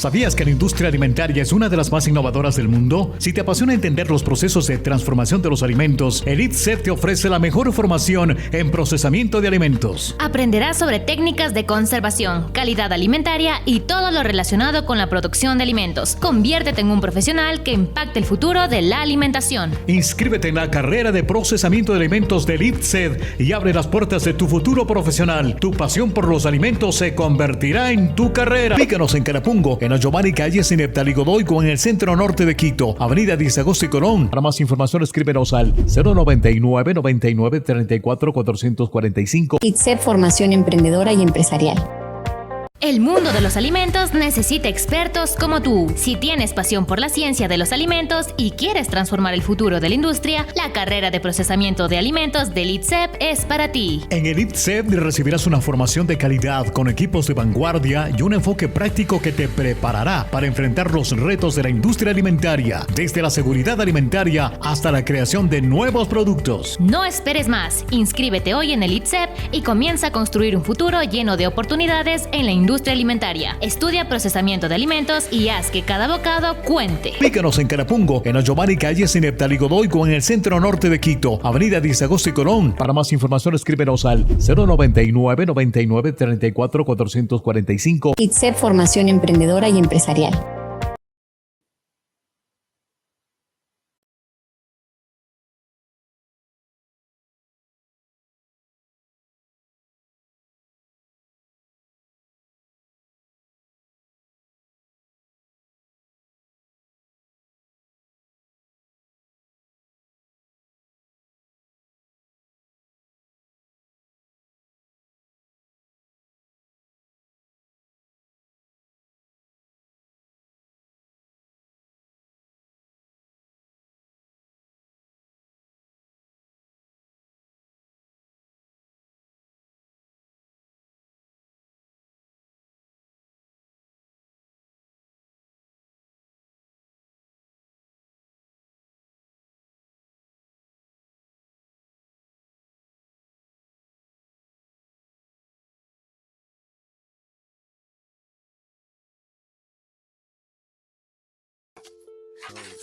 ¿Sabías que la industria alimentaria es una de las más innovadoras del mundo? Si te apasiona entender los procesos de transformación de los alimentos, EliteChef te ofrece la mejor formación en procesamiento de alimentos. Aprenderás sobre técnicas de conservación, calidad alimentaria y todo lo relacionado con la producción de alimentos. Conviértete en un profesional que impacte el futuro de la alimentación. Inscríbete en la carrera de procesamiento de alimentos de EliteChef y abre las puertas de tu futuro profesional. Tu pasión por los alimentos se convertirá en tu carrera. Pícanos en Carapungo, en Ayomari, calle Sineptal y Godoy, o en el centro norte de Quito, avenida 10 de Agosto y Colón. Para más información, escríbenos al 099 99 34 445. EliteChef, formación emprendedora y empresarial. El mundo de los alimentos necesita expertos como tú. Si tienes pasión por la ciencia de los alimentos y quieres transformar el futuro de la industria, la carrera de procesamiento de alimentos de EliteChef es para ti. En EliteChef recibirás una formación de calidad con equipos de vanguardia y un enfoque práctico que te preparará para enfrentar los retos de la industria alimentaria, desde la seguridad alimentaria hasta la creación de nuevos productos. No esperes más. Inscríbete hoy en EliteChef y comienza a construir un futuro lleno de oportunidades en la industria alimentaria. Estudia procesamiento de alimentos y haz que cada bocado cuente. Pícanos en Carapungo, en Ayomari, calle Sineptal y Godoy, o en el centro norte de Quito, avenida 10 de Agosto y Colón. Para más información, escríbenos al 099 99 34 445. EliteChef, formación emprendedora y empresarial.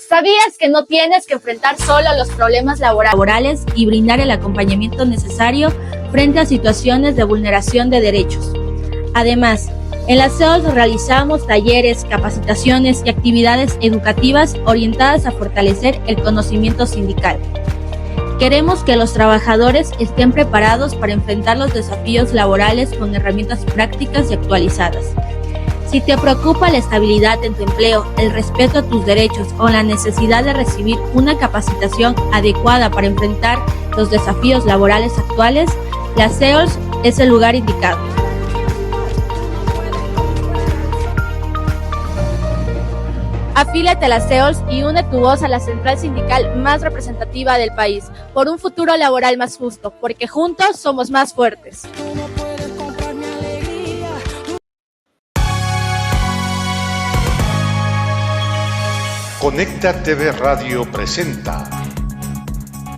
¿Sabías que no tienes que enfrentar solo los problemas laborales y brindar el acompañamiento necesario frente a situaciones de vulneración de derechos? Además, en la CEOLS realizamos talleres, capacitaciones y actividades educativas orientadas a fortalecer el conocimiento sindical. Queremos que los trabajadores estén preparados para enfrentar los desafíos laborales con herramientas prácticas y actualizadas. Si te preocupa la estabilidad en tu empleo, el respeto a tus derechos o la necesidad de recibir una capacitación adecuada para enfrentar los desafíos laborales actuales, la CEOLS es el lugar indicado. Afíliate a la CEOLS y une tu voz a la central sindical más representativa del país, por un futuro laboral más justo, porque juntos somos más fuertes. Conecta TV Radio presenta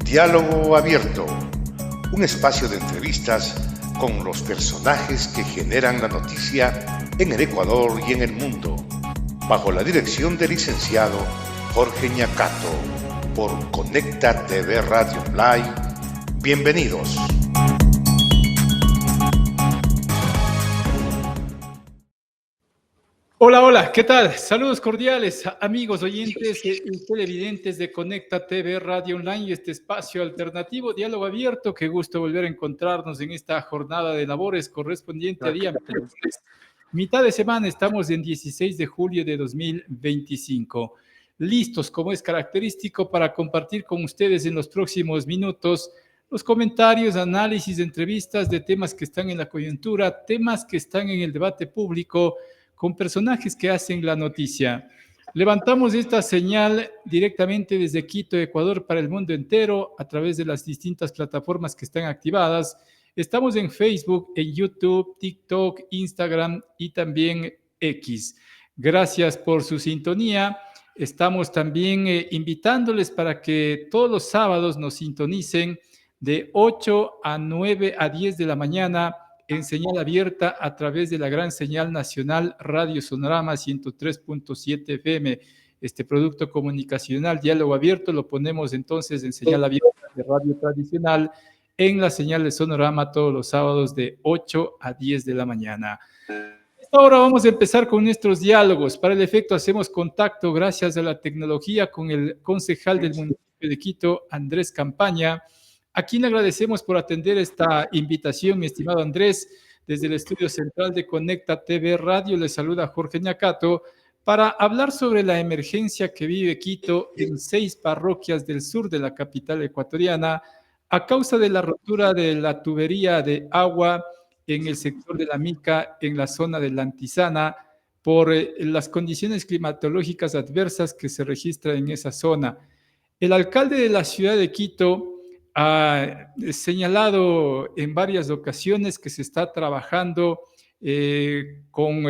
Diálogo Abierto, un espacio de entrevistas con los personajes que generan la noticia en el Ecuador y en el mundo, bajo la dirección del licenciado Jorge Ñacato, por Conecta TV Radio Live. Bienvenidos. Hola, hola, ¿qué tal? Saludos cordiales, amigos oyentes y televidentes de Conecta TV Radio Online y este espacio alternativo, Diálogo Abierto. Qué gusto volver a encontrarnos en esta jornada de labores correspondiente a día miércoles. Mitad de semana, estamos en 16 de julio de 2025. Listos, como es característico, para compartir con ustedes en los próximos minutos los comentarios, análisis, entrevistas de temas que están en la coyuntura, temas que están en el debate público, con personajes que hacen la noticia. Levantamos esta señal directamente desde Quito, Ecuador, para el mundo entero, a través de las distintas plataformas que están activadas. Estamos en Facebook, en YouTube, TikTok, Instagram y también X. Gracias por su sintonía. Estamos también invitándoles para que todos los sábados nos sintonicen de 8 a 9 a 10 de la mañana en señal abierta a través de la gran señal nacional Radio Sonorama 103.7 FM. Este producto comunicacional, Diálogo Abierto, lo ponemos entonces en señal abierta de radio tradicional en la señal de Sonorama todos los sábados de 8 a 10 de la mañana. Ahora vamos a empezar con nuestros diálogos. Para el efecto hacemos contacto gracias a la tecnología con el concejal del municipio de Quito, Andrés Campaña, a quien le agradecemos por atender esta invitación, mi estimado Andrés. Desde el estudio central de Conecta TV Radio le saluda Jorge Ñacato para hablar sobre la emergencia que vive Quito en 6 parroquias del sur de la capital ecuatoriana a causa de la rotura de la tubería de agua en el sector de la Mica, en la zona de la Antizana, por las condiciones climatológicas adversas que se registran en esa zona. El alcalde de la ciudad de Quito ha señalado en varias ocasiones que se está trabajando con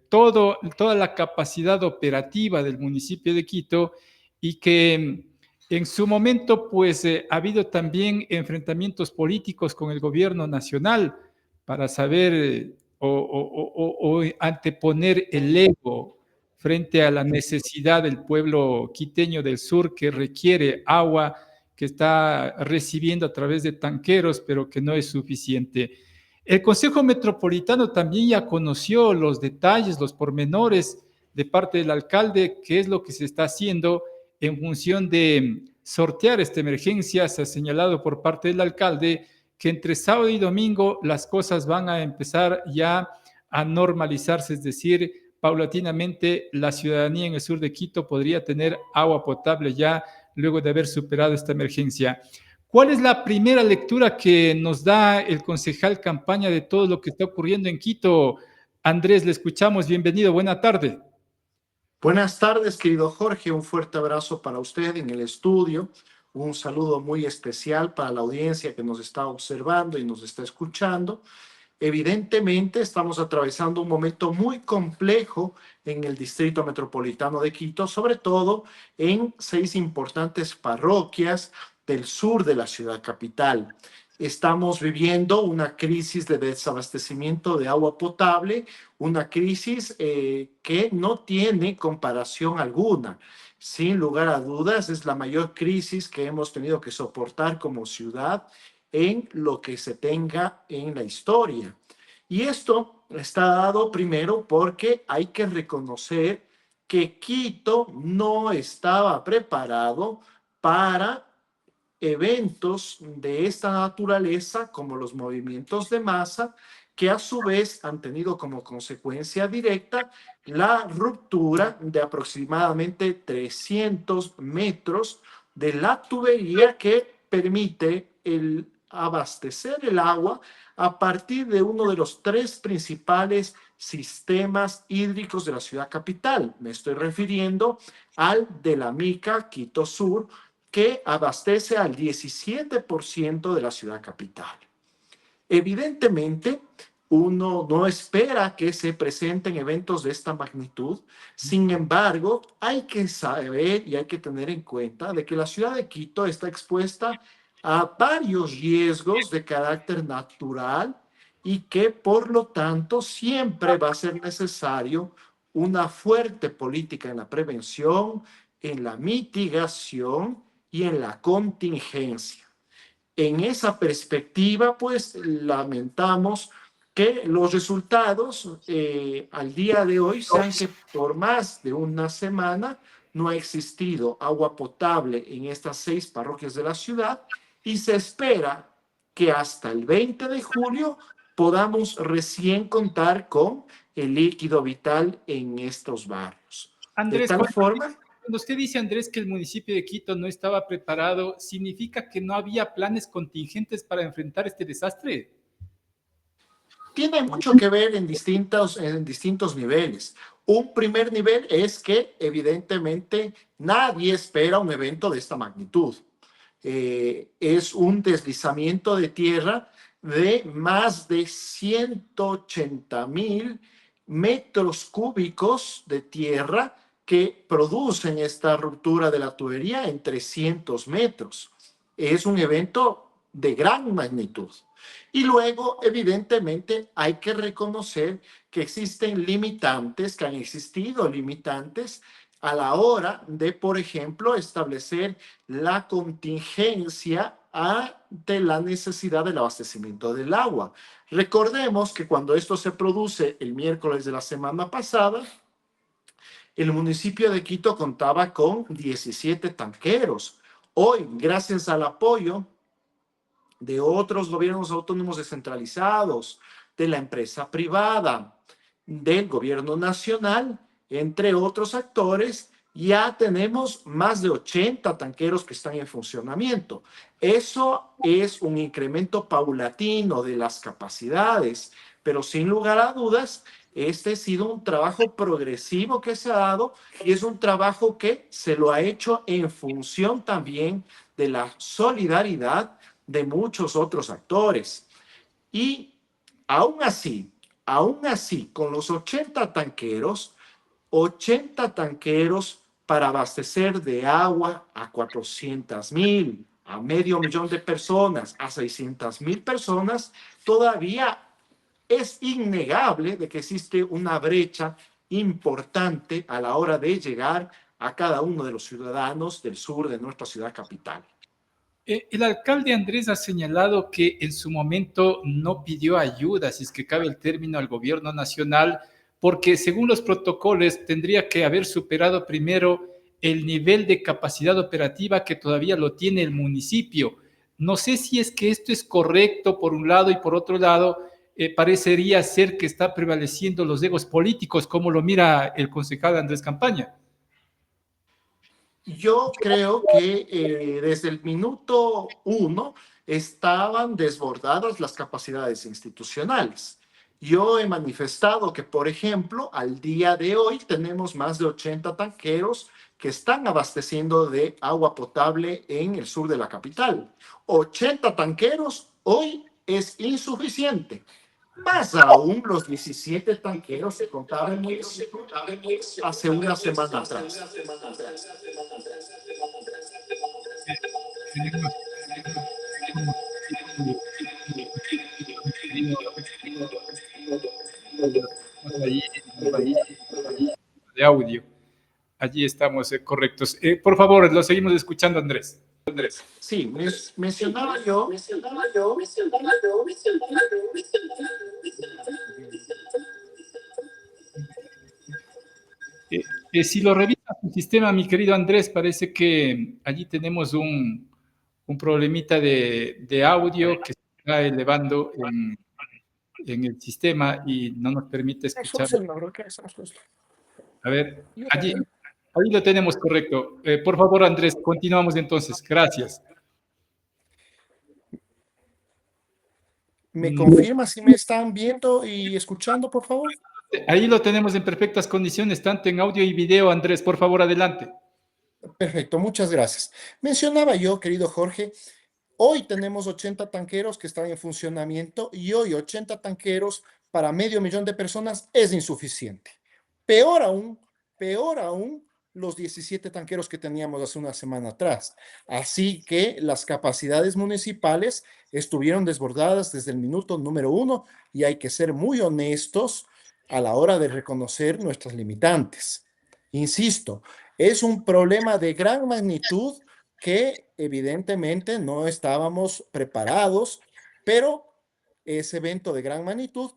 toda la capacidad operativa del municipio de Quito y que en su momento pues ha habido también enfrentamientos políticos con el gobierno nacional para saber o anteponer el ego frente a la necesidad del pueblo quiteño del sur que requiere agua, que está recibiendo a través de tanqueros, pero que no es suficiente. El Consejo Metropolitano también ya conoció los detalles, los pormenores de parte del alcalde, qué es lo que se está haciendo en función de sortear esta emergencia. Se ha señalado por parte del alcalde que entre sábado y domingo las cosas van a empezar ya a normalizarse, es decir, paulatinamente la ciudadanía en el sur de Quito podría tener agua potable ya luego de haber superado esta emergencia. ¿Cuál es la primera lectura que nos da el concejal Campaña de todo lo que está ocurriendo en Quito? Andrés, le escuchamos. Bienvenido. Buena tarde. Buenas tardes, querido Jorge. Un fuerte abrazo para usted en el estudio. Un saludo muy especial para la audiencia que nos está observando y nos está escuchando. Evidentemente, estamos atravesando un momento muy complejo en el Distrito Metropolitano de Quito, sobre todo en 6 importantes parroquias del sur de la ciudad capital. Estamos viviendo una crisis de desabastecimiento de agua potable, una crisis que no tiene comparación alguna. Sin lugar a dudas, es la mayor crisis que hemos tenido que soportar como ciudad en lo que se tenga en la historia. Y esto está dado primero porque hay que reconocer que Quito no estaba preparado para eventos de esta naturaleza como los movimientos de masa, que a su vez han tenido como consecuencia directa la ruptura de aproximadamente 300 metros de la tubería que permite abastecer el agua a partir de uno de los 3 principales sistemas hídricos de la ciudad capital. Me estoy refiriendo al de la Mica, Quito Sur, que abastece al 17% de la ciudad capital. Evidentemente, Uno no espera que se presenten eventos de esta magnitud. Sin embargo, hay que saber y hay que tener en cuenta de que la ciudad de Quito está expuesta a varios riesgos de carácter natural y que, por lo tanto, siempre va a ser necesario una fuerte política en la prevención, en la mitigación y en la contingencia. En esa perspectiva, pues lamentamos que los resultados al día de hoy sean que por más de una semana no ha existido agua potable en estas 6 parroquias de la ciudad y se espera que hasta el 20 de julio podamos recién contar con el líquido vital en estos barrios. De Andrés, tal forma... cuando usted dice, Andrés, que el municipio de Quito no estaba preparado, ¿significa que no había planes contingentes para enfrentar este desastre? Tiene mucho que ver en distintos niveles. Un primer nivel es que evidentemente nadie espera un evento de esta magnitud. Es un deslizamiento de tierra de más de 180,000 metros cúbicos de tierra que producen esta ruptura de la tubería en 300 metros. Es un evento de gran magnitud. Y luego, evidentemente, hay que reconocer que existen limitantes, que han existido limitantes a la hora de, por ejemplo, establecer la contingencia ante la necesidad del abastecimiento del agua. Recordemos que cuando esto se produce el miércoles de la semana pasada, el municipio de Quito contaba con 17 tanqueros. Hoy, gracias al apoyo de otros gobiernos autónomos descentralizados, de la empresa privada, del gobierno nacional, entre otros actores, ya tenemos más de 80 tanqueros que están en funcionamiento. Eso es un incremento paulatino de las capacidades, pero sin lugar a dudas, este ha sido un trabajo progresivo que se ha dado y es un trabajo que se lo ha hecho en función también de la solidaridad de muchos otros actores. Y aún así, con los 80 tanqueros para abastecer de agua a 400,000, a 500,000 de personas, a 600,000 personas, todavía es innegable de que existe una brecha importante a la hora de llegar a cada uno de los ciudadanos del sur de nuestra ciudad capital. El alcalde Andrés ha señalado que en su momento no pidió ayuda, si es que cabe el término, al gobierno nacional, porque según los protocolos tendría que haber superado primero el nivel de capacidad operativa que todavía lo tiene el municipio. No sé si es que esto es correcto por un lado y por otro lado parecería ser que está prevaleciendo los egos políticos, como lo mira el concejal Andrés Campaña. Yo creo que desde el minuto 1 estaban desbordadas las capacidades institucionales. Yo he manifestado que, por ejemplo, al día de hoy tenemos más de 80 tanqueros que están abasteciendo de agua potable en el sur de la capital. 80 tanqueros hoy es insuficiente. Más aún los 17 tanqueros que contaban hace una semana atrás. De audio. Allí estamos correctos. Por favor, lo seguimos escuchando, Andrés. Sí, mencionaba yo. Si lo revisa su sistema, mi querido Andrés, parece que allí tenemos un problemita de audio que se está elevando en el sistema y no nos permite escuchar. A ver, ahí lo tenemos correcto. Por favor, Andrés, continuamos entonces. Gracias. ¿Me confirma si me están viendo y escuchando, por favor? Ahí lo tenemos en perfectas condiciones, tanto en audio y video, Andrés. Por favor, adelante. Perfecto, muchas gracias. Mencionaba yo, querido Jorge, Hoy tenemos 80 tanqueros que están en funcionamiento y hoy 80 tanqueros para medio millón de personas es insuficiente. Peor aún, peor aún los 17 tanqueros que teníamos hace una semana atrás. Así que las capacidades municipales estuvieron desbordadas desde el minuto número uno y hay que ser muy honestos a la hora de reconocer nuestras limitantes. Insisto, es un problema de gran magnitud que evidentemente no estábamos preparados, pero ese evento de gran magnitud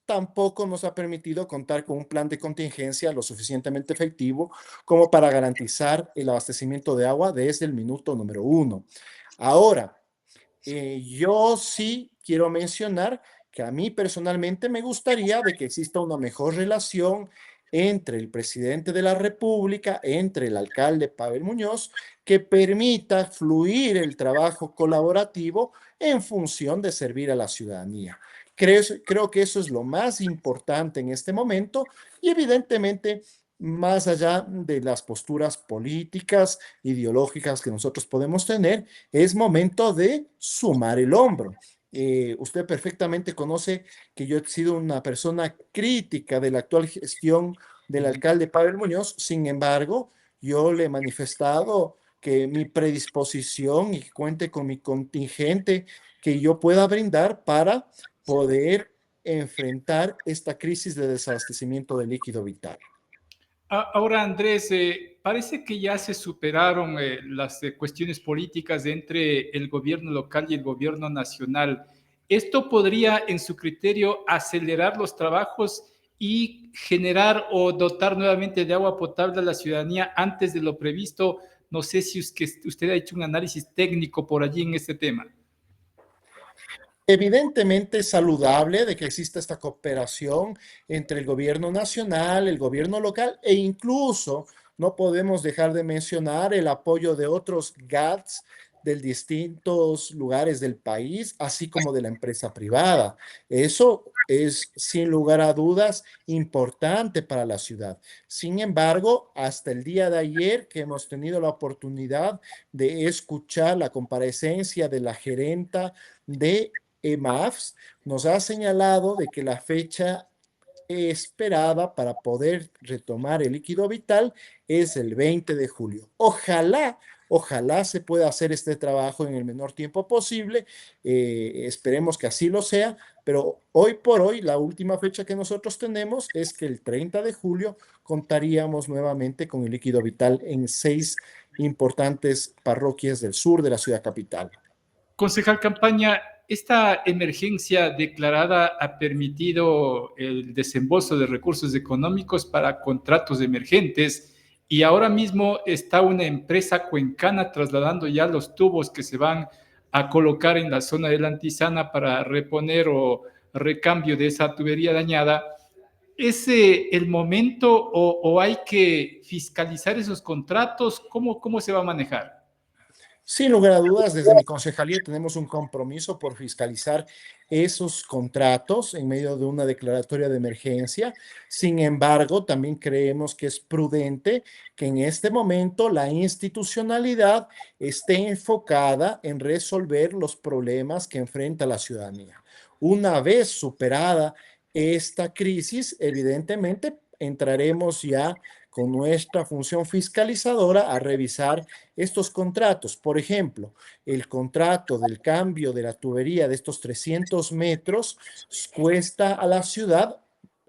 tampoco nos ha permitido contar con un plan de contingencia lo suficientemente efectivo como para garantizar el abastecimiento de agua desde el minuto número uno. Ahora, yo sí quiero mencionar que a mí personalmente me gustaría de que exista una mejor relación entre el presidente de la República, entre el alcalde Pavel Muñoz, que permita fluir el trabajo colaborativo en función de servir a la ciudadanía. Creo que eso es lo más importante en este momento y evidentemente más allá de las posturas políticas, ideológicas que nosotros podemos tener, es momento de sumar el hombro. Usted perfectamente conoce que yo he sido una persona crítica de la actual gestión del alcalde Pavel Muñoz. Sin embargo, yo le he manifestado que mi predisposición y que cuente con mi contingente que yo pueda brindar para poder enfrentar esta crisis de desabastecimiento de líquido vital. Ahora, Andrés, parece que ya se superaron las cuestiones políticas entre el gobierno local y el gobierno nacional. ¿Esto podría, en su criterio, acelerar los trabajos y generar o dotar nuevamente de agua potable a la ciudadanía antes de lo previsto? No sé si usted ha hecho un análisis técnico por allí en este tema. Evidentemente es saludable de que exista esta cooperación entre el gobierno nacional, el gobierno local e incluso no podemos dejar de mencionar el apoyo de otros GATS de distintos lugares del país, así como de la empresa privada. Eso es sin lugar a dudas importante para la ciudad. Sin embargo, hasta el día de ayer que hemos tenido la oportunidad de escuchar la comparecencia de la gerenta de EMAFS, nos ha señalado de que la fecha esperada para poder retomar el líquido vital es el 20 de julio. Ojalá se pueda hacer este trabajo en el menor tiempo posible. Esperemos que así lo sea, pero hoy por hoy la última fecha que nosotros tenemos es que el 30 de julio contaríamos nuevamente con el líquido vital en 6 importantes parroquias del sur de la ciudad capital. Concejal Campaña, esta emergencia declarada ha permitido el desembolso de recursos económicos para contratos emergentes y ahora mismo está una empresa cuencana trasladando ya los tubos que se van a colocar en la zona de la Antisana para reponer o recambio de esa tubería dañada. ¿Es el momento o hay que fiscalizar esos contratos? ¿Cómo se va a manejar? Sin lugar a dudas, desde mi concejalía tenemos un compromiso por fiscalizar esos contratos en medio de una declaratoria de emergencia. Sin embargo, también creemos que es prudente que en este momento la institucionalidad esté enfocada en resolver los problemas que enfrenta la ciudadanía. Una vez superada esta crisis, evidentemente entraremos ya con nuestra función fiscalizadora a revisar estos contratos. Por ejemplo, el contrato del cambio de la tubería de estos 300 metros cuesta a la ciudad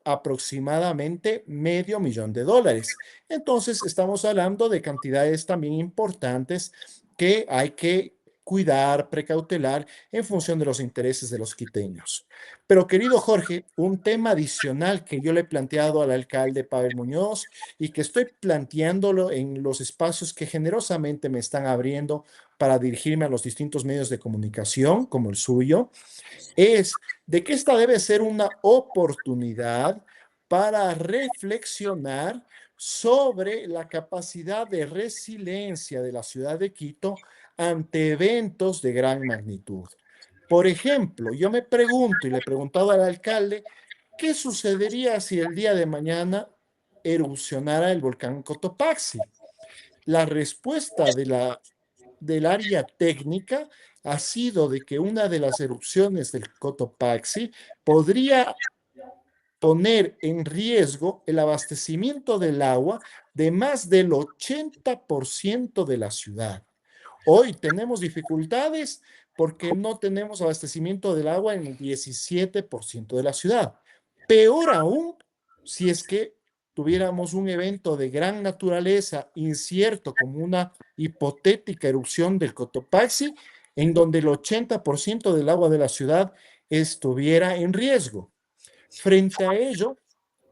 aproximadamente $500,000. Entonces, estamos hablando de cantidades también importantes que hay que cuidar, precautelar en función de los intereses de los quiteños. Pero querido Jorge, un tema adicional que yo le he planteado al alcalde Pavel Muñoz y que estoy planteándolo en los espacios que generosamente me están abriendo para dirigirme a los distintos medios de comunicación, como el suyo, es de que esta debe ser una oportunidad para reflexionar sobre la capacidad de resiliencia de la ciudad de Quito ante eventos de gran magnitud. Por ejemplo, yo me pregunto y le he preguntado al alcalde, ¿qué sucedería si el día de mañana erupcionara el volcán Cotopaxi? La respuesta del área técnica ha sido de que una de las erupciones del Cotopaxi podría poner en riesgo el abastecimiento del agua de más del 80% de la ciudad. Hoy tenemos dificultades porque no tenemos abastecimiento del agua en el 17% de la ciudad. Peor aún, si es que tuviéramos un evento de gran naturaleza incierto como una hipotética erupción del Cotopaxi, en donde el 80% del agua de la ciudad estuviera en riesgo. Frente a ello,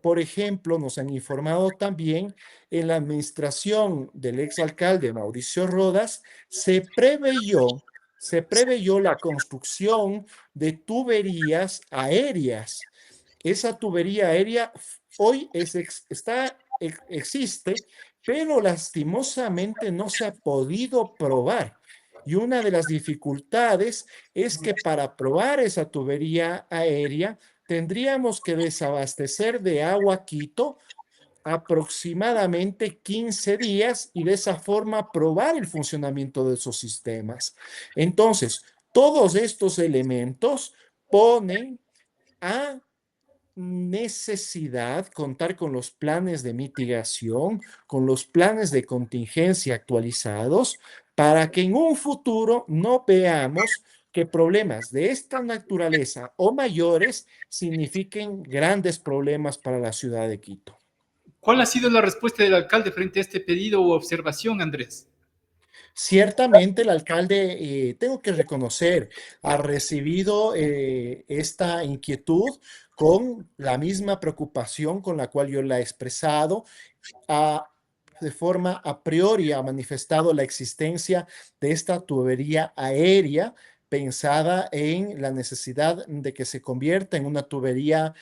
por ejemplo, nos han informado también en la administración del exalcalde Mauricio Rodas, se preveyó la construcción de tuberías aéreas. Esa tubería aérea hoy existe, pero lastimosamente no se ha podido probar. Y una de las dificultades es que para probar esa tubería aérea tendríamos que desabastecer de agua Quito aproximadamente 15 días y de esa forma probar el funcionamiento de esos sistemas. Entonces, todos estos elementos ponen a necesidad contar con los planes de mitigación, con los planes de contingencia actualizados, para que en un futuro no veamos que problemas de esta naturaleza o mayores signifiquen grandes problemas para la ciudad de Quito. ¿Cuál ha sido la respuesta del alcalde frente a este pedido u observación, Andrés? Ciertamente el alcalde, tengo que reconocer, ha recibido esta inquietud con la misma preocupación con la cual yo la he expresado. De forma a priori ha manifestado la existencia de esta tubería aérea pensada en la necesidad de que se convierta en una tubería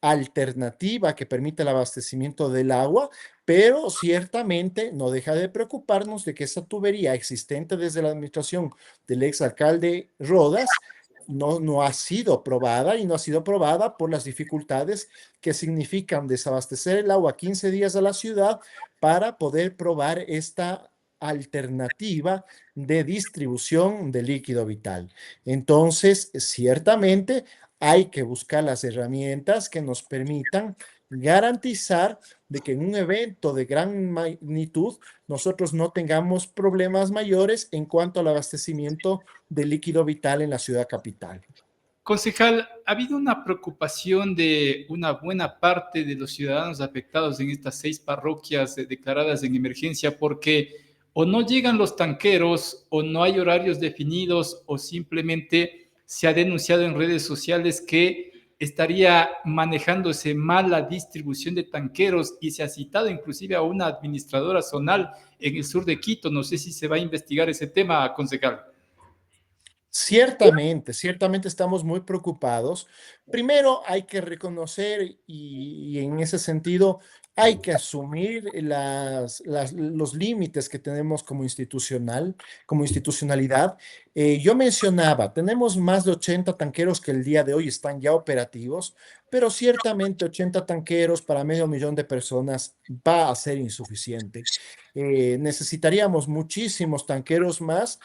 alternativa que permita el abastecimiento del agua, pero ciertamente no deja de preocuparnos de que esa tubería existente desde la administración del exalcalde Rodas no ha sido probada y no ha sido probada por las dificultades que significan desabastecer el agua 15 días a la ciudad para poder probar esta alternativa de distribución de líquido vital. Entonces, ciertamente hay que buscar las herramientas que nos permitan garantizar de que en un evento de gran magnitud nosotros no tengamos problemas mayores en cuanto al abastecimiento de líquido vital en la ciudad capital. Concejal, ha habido una preocupación de una buena parte de los ciudadanos afectados en estas 6 parroquias declaradas en emergencia porque o no llegan los tanqueros o no hay horarios definidos o simplemente se ha denunciado en redes sociales que estaría manejándose mal la distribución de tanqueros y se ha citado inclusive a una administradora zonal en el sur de Quito. No sé si se va a investigar ese tema, concejal. Ciertamente estamos muy preocupados. Primero hay que reconocer y en ese sentido hay que asumir los límites que tenemos como institucionalidad. Yo mencionaba, tenemos más de 80 tanqueros que el día de hoy están ya operativos, pero ciertamente 80 tanqueros para 500,000 de personas va a ser insuficiente. Necesitaríamos muchísimos tanqueros más,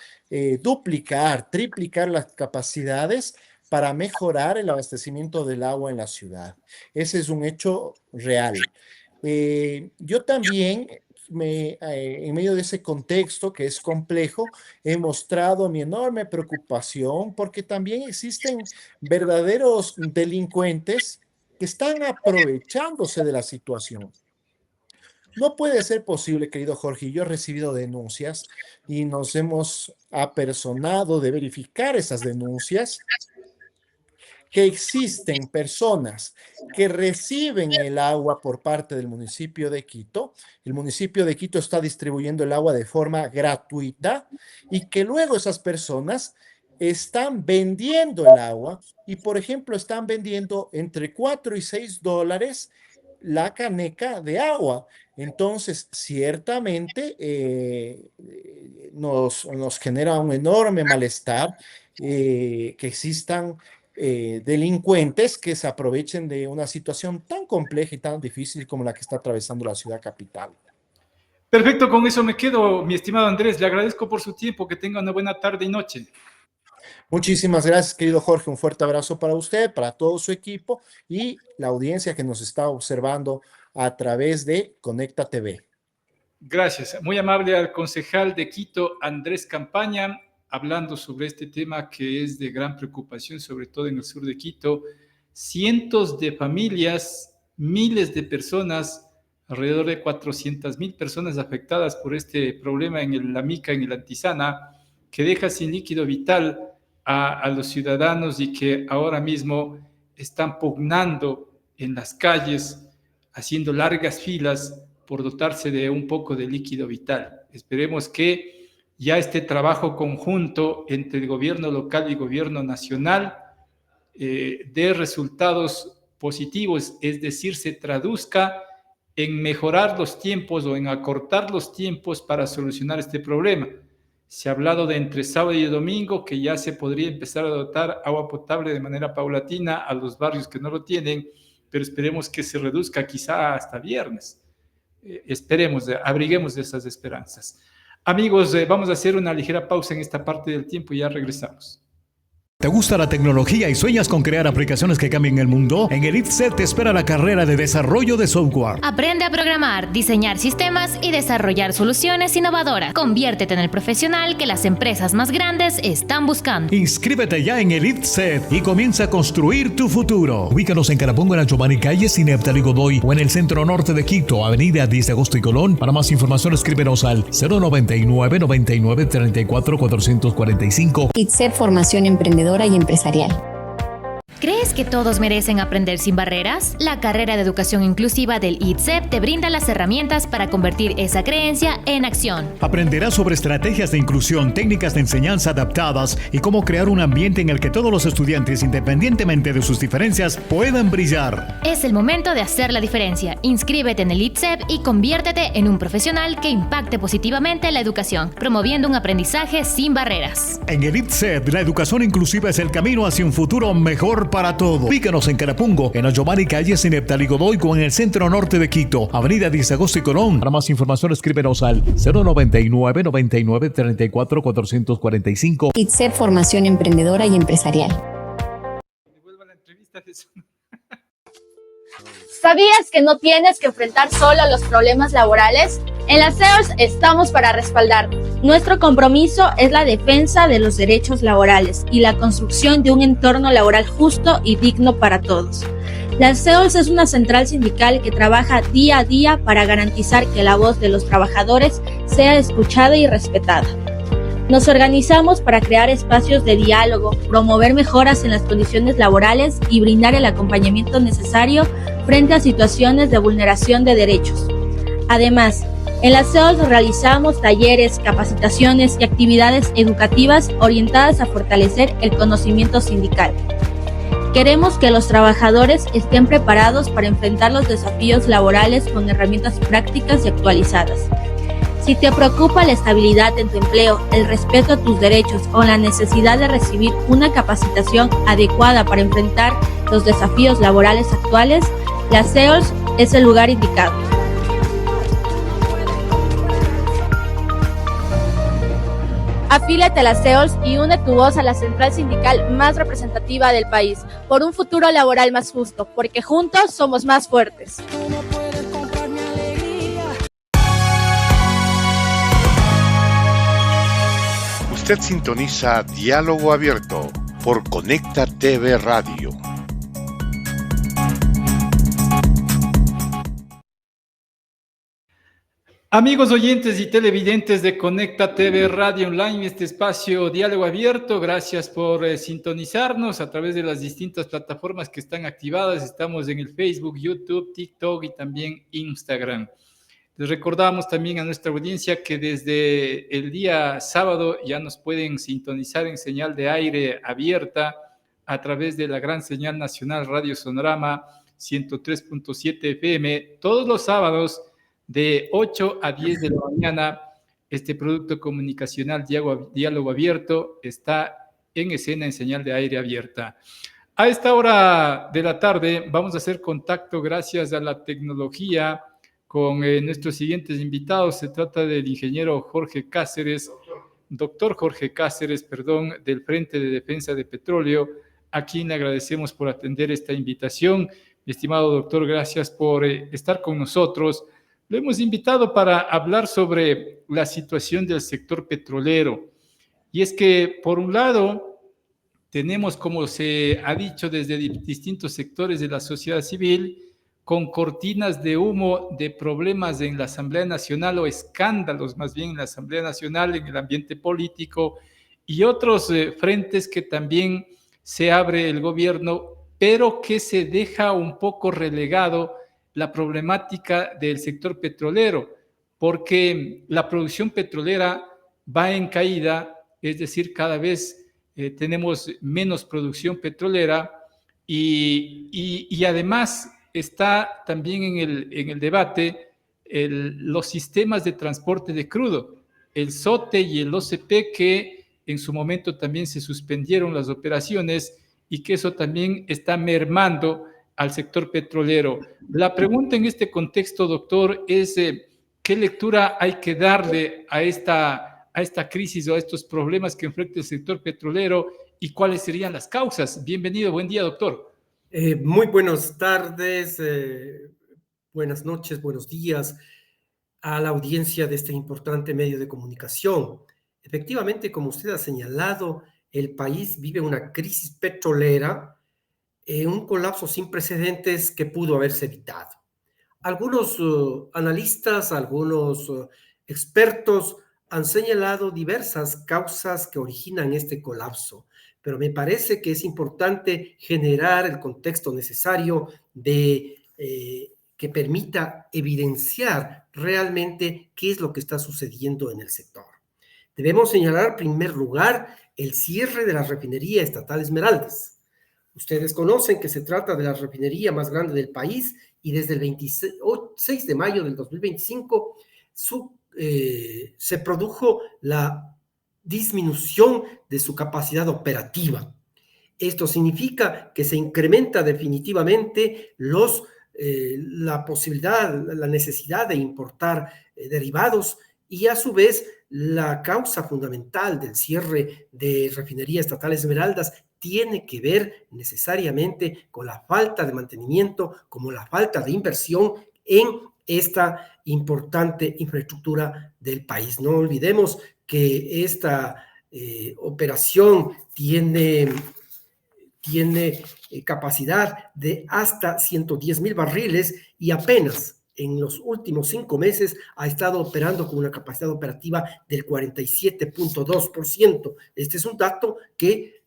duplicar, triplicar las capacidades para mejorar el abastecimiento del agua en la ciudad. Ese es un hecho real. Yo también, en medio de ese contexto que es complejo, he mostrado mi enorme preocupación porque también existen verdaderos delincuentes que están aprovechándose de la situación. No puede ser posible, querido Jorge, yo he recibido denuncias y nos hemos apersonado de verificar esas denuncias, que existen personas que reciben el agua por parte del municipio de Quito. El municipio de Quito está distribuyendo el agua de forma gratuita y que luego esas personas están vendiendo el agua y, por ejemplo, están vendiendo entre 4 y 6 dólares la caneca de agua. Entonces, ciertamente nos genera un enorme malestar que existan delincuentes que se aprovechen de una situación tan compleja y tan difícil como la que está atravesando la ciudad capital. Perfecto, con eso me quedo, mi estimado Andrés. Le agradezco por su tiempo. Que tenga una buena tarde y noche. Muchísimas gracias, querido Jorge. Un fuerte abrazo para usted, para todo su equipo y la audiencia que nos está observando a través de Conecta TV. Gracias. Muy amable al concejal de Quito, Andrés Campaña, hablando sobre este tema que es de gran preocupación, sobre todo en el sur de Quito. Cientos de familias, miles de personas, alrededor de 400.000 personas afectadas por este problema en la mica, en el Antisana, que deja sin líquido vital a los ciudadanos y que ahora mismo están pugnando en las calles, haciendo largas filas por dotarse de un poco de líquido vital. Esperemos que ya este trabajo conjunto entre el gobierno local y el gobierno nacional dé resultados positivos, es decir, se traduzca en mejorar los tiempos o en acortar los tiempos para solucionar este problema. Se ha hablado de entre sábado y domingo que ya se podría empezar a dotar agua potable de manera paulatina a los barrios que no lo tienen, pero esperemos que se reduzca quizá hasta viernes. Esperemos, abriguemos de esas esperanzas. Amigos, vamos a hacer una ligera pausa en esta parte del tiempo y ya regresamos. ¿Te gusta la tecnología y sueñas con crear aplicaciones que cambien el mundo? En el ITSET te espera la carrera de desarrollo de software. Aprende a programar, diseñar sistemas y desarrollar soluciones innovadoras. Conviértete en el profesional que las empresas más grandes están buscando. Inscríbete ya en el ITSET y comienza a construir tu futuro. Ubícanos en Carapungo, en la Giovanni Calle, Cine Neptali Godoy, o en el centro norte de Quito, avenida 10 de Agosto y Colón. Para más información escríbenos al 099 99 34 445. ITSET Formación Emprendedora y Empresarial. ¿Crees que todos merecen aprender sin barreras? La carrera de educación inclusiva del ITSEP te brinda las herramientas para convertir esa creencia en acción. Aprenderás sobre estrategias de inclusión, técnicas de enseñanza adaptadas y cómo crear un ambiente en el que todos los estudiantes, independientemente de sus diferencias, puedan brillar. Es el momento de hacer la diferencia. Inscríbete en el ITSEP y conviértete en un profesional que impacte positivamente la educación, promoviendo un aprendizaje sin barreras. En el ITSEP, la educación inclusiva es el camino hacia un futuro mejor para todos. Ubícanos en Carapungo, en la Giovanni Calle, Cine Neptali Godoy, o en el centro norte de Quito, avenida 10 de Agosto y Colón. Para más información escríbenos al 099 99 34 445. ITSET Formación Emprendedora y Empresarial. ¿Sabías que no tienes que enfrentar solo los problemas laborales? En la CEOLS estamos para respaldarnos. Nuestro compromiso es la defensa de los derechos laborales y la construcción de un entorno laboral justo y digno para todos. La CEOLS es una central sindical que trabaja día a día para garantizar que la voz de los trabajadores sea escuchada y respetada. Nos organizamos para crear espacios de diálogo, promover mejoras en las condiciones laborales y brindar el acompañamiento necesario frente a situaciones de vulneración de derechos. Además, en la CEOLS realizamos talleres, capacitaciones y actividades educativas orientadas a fortalecer el conocimiento sindical. Queremos que los trabajadores estén preparados para enfrentar los desafíos laborales con herramientas prácticas y actualizadas. Si te preocupa la estabilidad en tu empleo, el respeto a tus derechos o la necesidad de recibir una capacitación adecuada para enfrentar los desafíos laborales actuales, la CEOLS es el lugar indicado. Afíliate a la CEOLS y une tu voz a la central sindical más representativa del país, por un futuro laboral más justo, porque juntos somos más fuertes. Usted sintoniza Diálogo Abierto por Conecta TV Radio. Amigos oyentes y televidentes de Conecta TV Radio Online, este espacio Diálogo Abierto, gracias por sintonizarnos a través de las distintas plataformas que están activadas. Estamos en el Facebook, YouTube, TikTok y también Instagram. Les recordamos también a nuestra audiencia que desde el día sábado ya nos pueden sintonizar en señal de aire abierta a través de la gran señal nacional Radio Sonorama 103.7 FM todos los sábados de 8 a 10 de la mañana. Este producto comunicacional Diálogo Abierto está en escena en señal de aire abierta. A esta hora de la tarde vamos a hacer contacto gracias a la tecnología con nuestros siguientes invitados. Se trata del ingeniero Jorge Cáceres doctor Jorge Cáceres, del Frente de Defensa de Petróleo, a quien le agradecemos por atender esta invitación. Mi estimado doctor, gracias por estar con nosotros. Lo hemos invitado para hablar sobre la situación del sector petrolero. Y es que, por un lado, tenemos, como se ha dicho desde distintos sectores de la sociedad civil, con cortinas de humo de problemas en la Asamblea Nacional o escándalos más bien en la Asamblea Nacional, en el ambiente político y otros frentes que también se abre el gobierno, pero que se deja un poco relegado la problemática del sector petrolero, porque la producción petrolera va en caída, es decir, cada vez tenemos menos producción petrolera y además está también en el debate los sistemas de transporte de crudo, el SOTE y el OCP, que en su momento también se suspendieron las operaciones y que eso también está mermando al sector petrolero. La pregunta en este contexto, doctor, es ¿qué lectura hay que darle a esta crisis o a estos problemas que enfrenta el sector petrolero y cuáles serían las causas? Bienvenido, buen día, doctor. Muy buenas tardes, buenas noches, buenos días a la audiencia de este importante medio de comunicación. Efectivamente, como usted ha señalado, el país vive una crisis petrolera, un colapso sin precedentes que pudo haberse evitado. Algunos analistas, algunos expertos han señalado diversas causas que originan este colapso, pero me parece que es importante generar el contexto necesario que permita evidenciar realmente qué es lo que está sucediendo en el sector. Debemos señalar, en primer lugar, el cierre de la refinería estatal Esmeraldas. Ustedes conocen que se trata de la refinería más grande del país y desde el 26 de mayo del 2025 se produjo la disminución de su capacidad operativa. Esto significa que se incrementa definitivamente la posibilidad, la necesidad de importar derivados y a su vez la causa fundamental del cierre de refinería estatal Esmeraldas tiene que ver necesariamente con la falta de mantenimiento, como la falta de inversión en esta importante infraestructura del país. No olvidemos que esta operación tiene capacidad de hasta 110,000 barriles y apenas en los últimos 5 meses ha estado operando con una capacidad operativa del 47.2%. Este es un dato que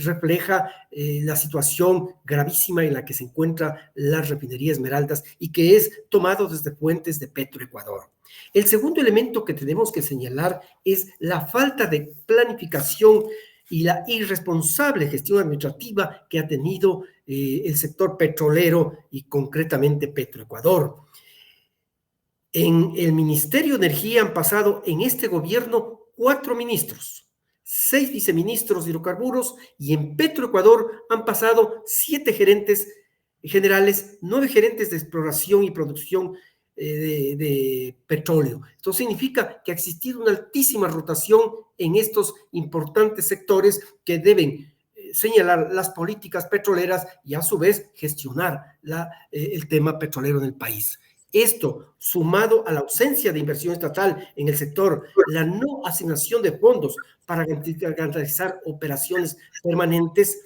refleja la situación gravísima en la que se encuentra la refinería Esmeraldas y que es tomado desde fuentes de Petroecuador. El segundo elemento que tenemos que señalar es la falta de planificación y la irresponsable gestión administrativa que ha tenido el sector petrolero y concretamente Petroecuador. En el Ministerio de Energía han pasado en este gobierno 4 ministros, 6 viceministros de hidrocarburos y en Petroecuador han pasado 7 gerentes generales, 9 gerentes de exploración y producción de petróleo. Esto significa que ha existido una altísima rotación en estos importantes sectores que deben señalar las políticas petroleras y a su vez gestionar el tema petrolero en el país. Esto, sumado a la ausencia de inversión estatal en el sector, la no asignación de fondos para garantizar operaciones permanentes,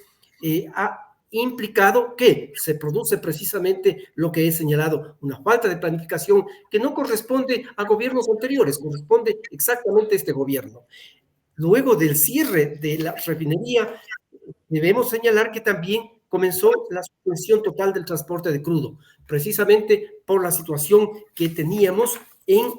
ha implicado que se produce precisamente lo que he señalado, una falta de planificación que no corresponde a gobiernos anteriores, corresponde exactamente a este gobierno. Luego del cierre de la refinería, debemos señalar que también comenzó la suspensión total del transporte de crudo, precisamente por la situación que teníamos en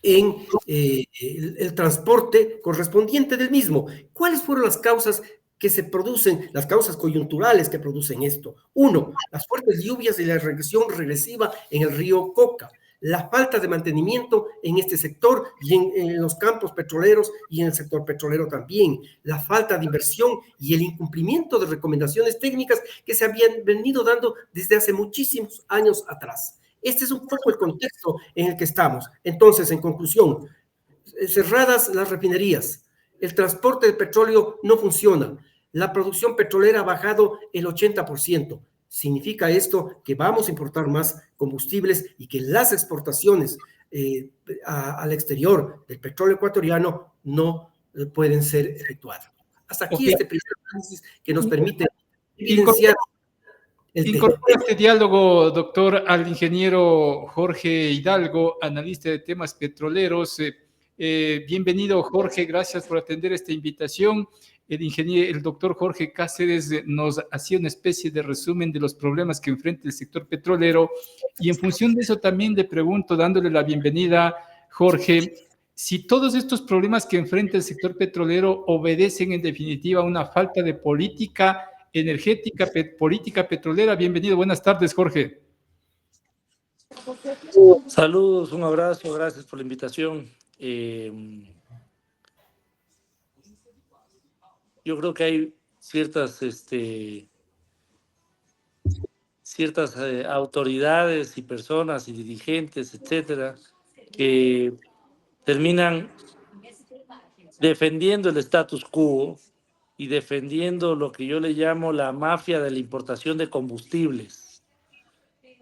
el transporte correspondiente del mismo. ¿Cuáles fueron las causas que se producen, las causas coyunturales que producen esto? 1, las fuertes lluvias y la regresión regresiva en el río Coca. La falta de mantenimiento en este sector y en los campos petroleros y en el sector petrolero también. La falta de inversión y el incumplimiento de recomendaciones técnicas que se habían venido dando desde hace muchísimos años atrás. Este es un poco el contexto en el que estamos. Entonces, en conclusión, cerradas las refinerías, el transporte de petróleo no funciona, la producción petrolera ha bajado el 80%. Significa esto que vamos a importar más combustibles y que las exportaciones al exterior del petróleo ecuatoriano no pueden ser efectuadas. Hasta aquí este primer análisis que nos permite evidenciar el tema. Incorpora este diálogo, doctor, al ingeniero Jorge Hidalgo, analista de temas petroleros. Bienvenido, Jorge, gracias por atender esta invitación. El doctor Jorge Cáceres nos hacía una especie de resumen de los problemas que enfrenta el sector petrolero, y en función de eso también le pregunto, dándole la bienvenida, Jorge, si todos estos problemas que enfrenta el sector petrolero obedecen en definitiva a una falta de política energética, política petrolera. Bienvenido, buenas tardes, Jorge. Saludos, un abrazo, gracias por la invitación. Yo creo que hay ciertas autoridades y personas y dirigentes, etcétera, que terminan defendiendo el status quo y defendiendo lo que yo le llamo la mafia de la importación de combustibles.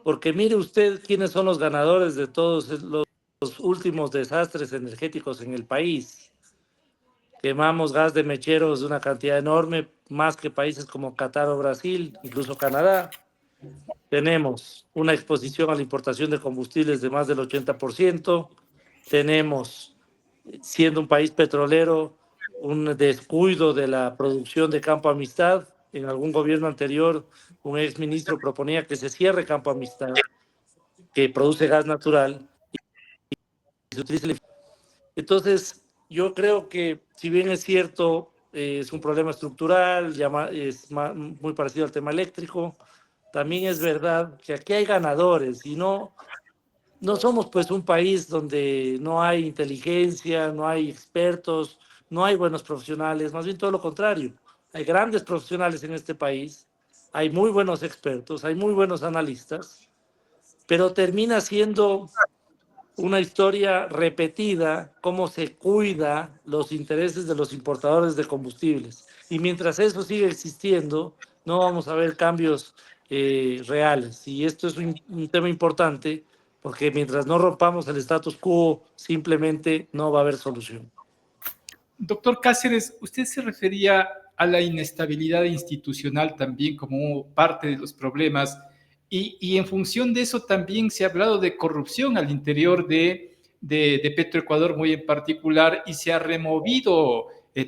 Porque mire usted quiénes son los ganadores de todos los últimos desastres energéticos en el país. Quemamos gas de mecheros de una cantidad enorme, más que países como Qatar o Brasil, incluso Canadá. Tenemos una exposición a la importación de combustibles de más del 80%. Tenemos, siendo un país petrolero, un descuido de la producción de Campo Amistad. En algún gobierno anterior, un exministro proponía que se cierre Campo Amistad, que produce gas natural, y se utilice. Entonces, yo creo que, si bien es cierto, es un problema estructural, es muy parecido al tema eléctrico, también es verdad que aquí hay ganadores y no somos pues un país donde no hay inteligencia, no hay expertos, no hay buenos profesionales, más bien todo lo contrario. Hay grandes profesionales en este país, hay muy buenos expertos, hay muy buenos analistas, pero termina siendo una historia repetida, cómo se cuida los intereses de los importadores de combustibles. Y mientras eso sigue existiendo, no vamos a ver cambios reales. Y esto es un tema importante, porque mientras no rompamos el status quo, simplemente no va a haber solución. Doctor Cáceres, usted se refería a la inestabilidad institucional también como parte de los problemas. Y en función de eso también se ha hablado de corrupción al interior de Petroecuador muy en particular, y se ha removido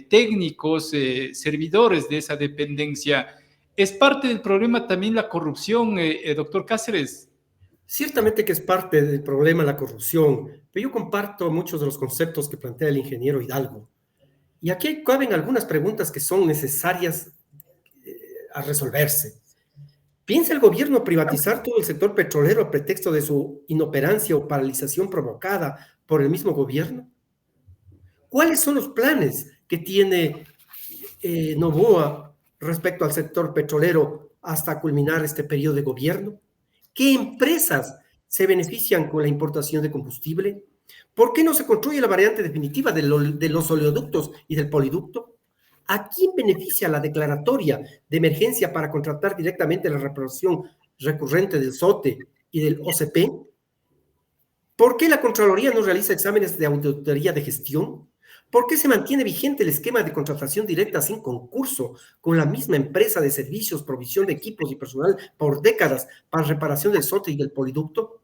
técnicos, servidores de esa dependencia. ¿Es parte del problema también la corrupción, doctor Cáceres? Ciertamente que es parte del problema la corrupción, pero yo comparto muchos de los conceptos que plantea el ingeniero Hidalgo. Y aquí caben algunas preguntas que son necesarias a resolverse. ¿Piensa el gobierno privatizar todo el sector petrolero a pretexto de su inoperancia o paralización provocada por el mismo gobierno? ¿Cuáles son los planes que tiene Noboa respecto al sector petrolero hasta culminar este periodo de gobierno? ¿Qué empresas se benefician con la importación de combustible? ¿Por qué no se construye la variante definitiva de los oleoductos y del poliducto? ¿A quién beneficia la declaratoria de emergencia para contratar directamente la reparación recurrente del SOTE y del OCP? ¿Por qué la Contraloría no realiza exámenes de auditoría de gestión? ¿Por qué se mantiene vigente el esquema de contratación directa sin concurso con la misma empresa de servicios, provisión de equipos y personal por décadas para reparación del SOTE y del poliducto?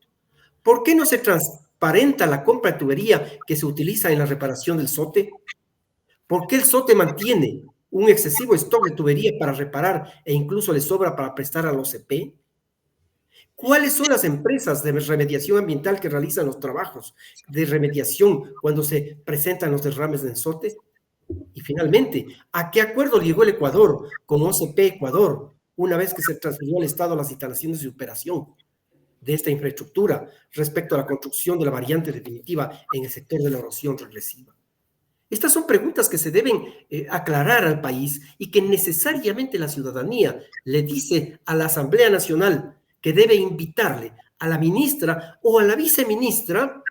¿Por qué no se transparenta la compra de tubería que se utiliza en la reparación del SOTE? ¿Por qué el SOTE mantiene un excesivo stock de tubería para reparar e incluso le sobra para prestar al OCP? ¿Cuáles son las empresas de remediación ambiental que realizan los trabajos de remediación cuando se presentan los derrames del SOTE? Y finalmente, ¿a qué acuerdo llegó el Ecuador con OCP Ecuador una vez que se transfirió al Estado las instalaciones de operación de esta infraestructura respecto a la construcción de la variante definitiva en el sector de la erosión regresiva? Estas son preguntas que se deben aclarar al país y que necesariamente la ciudadanía le dice a la Asamblea Nacional que debe invitarle a la ministra o a la viceministra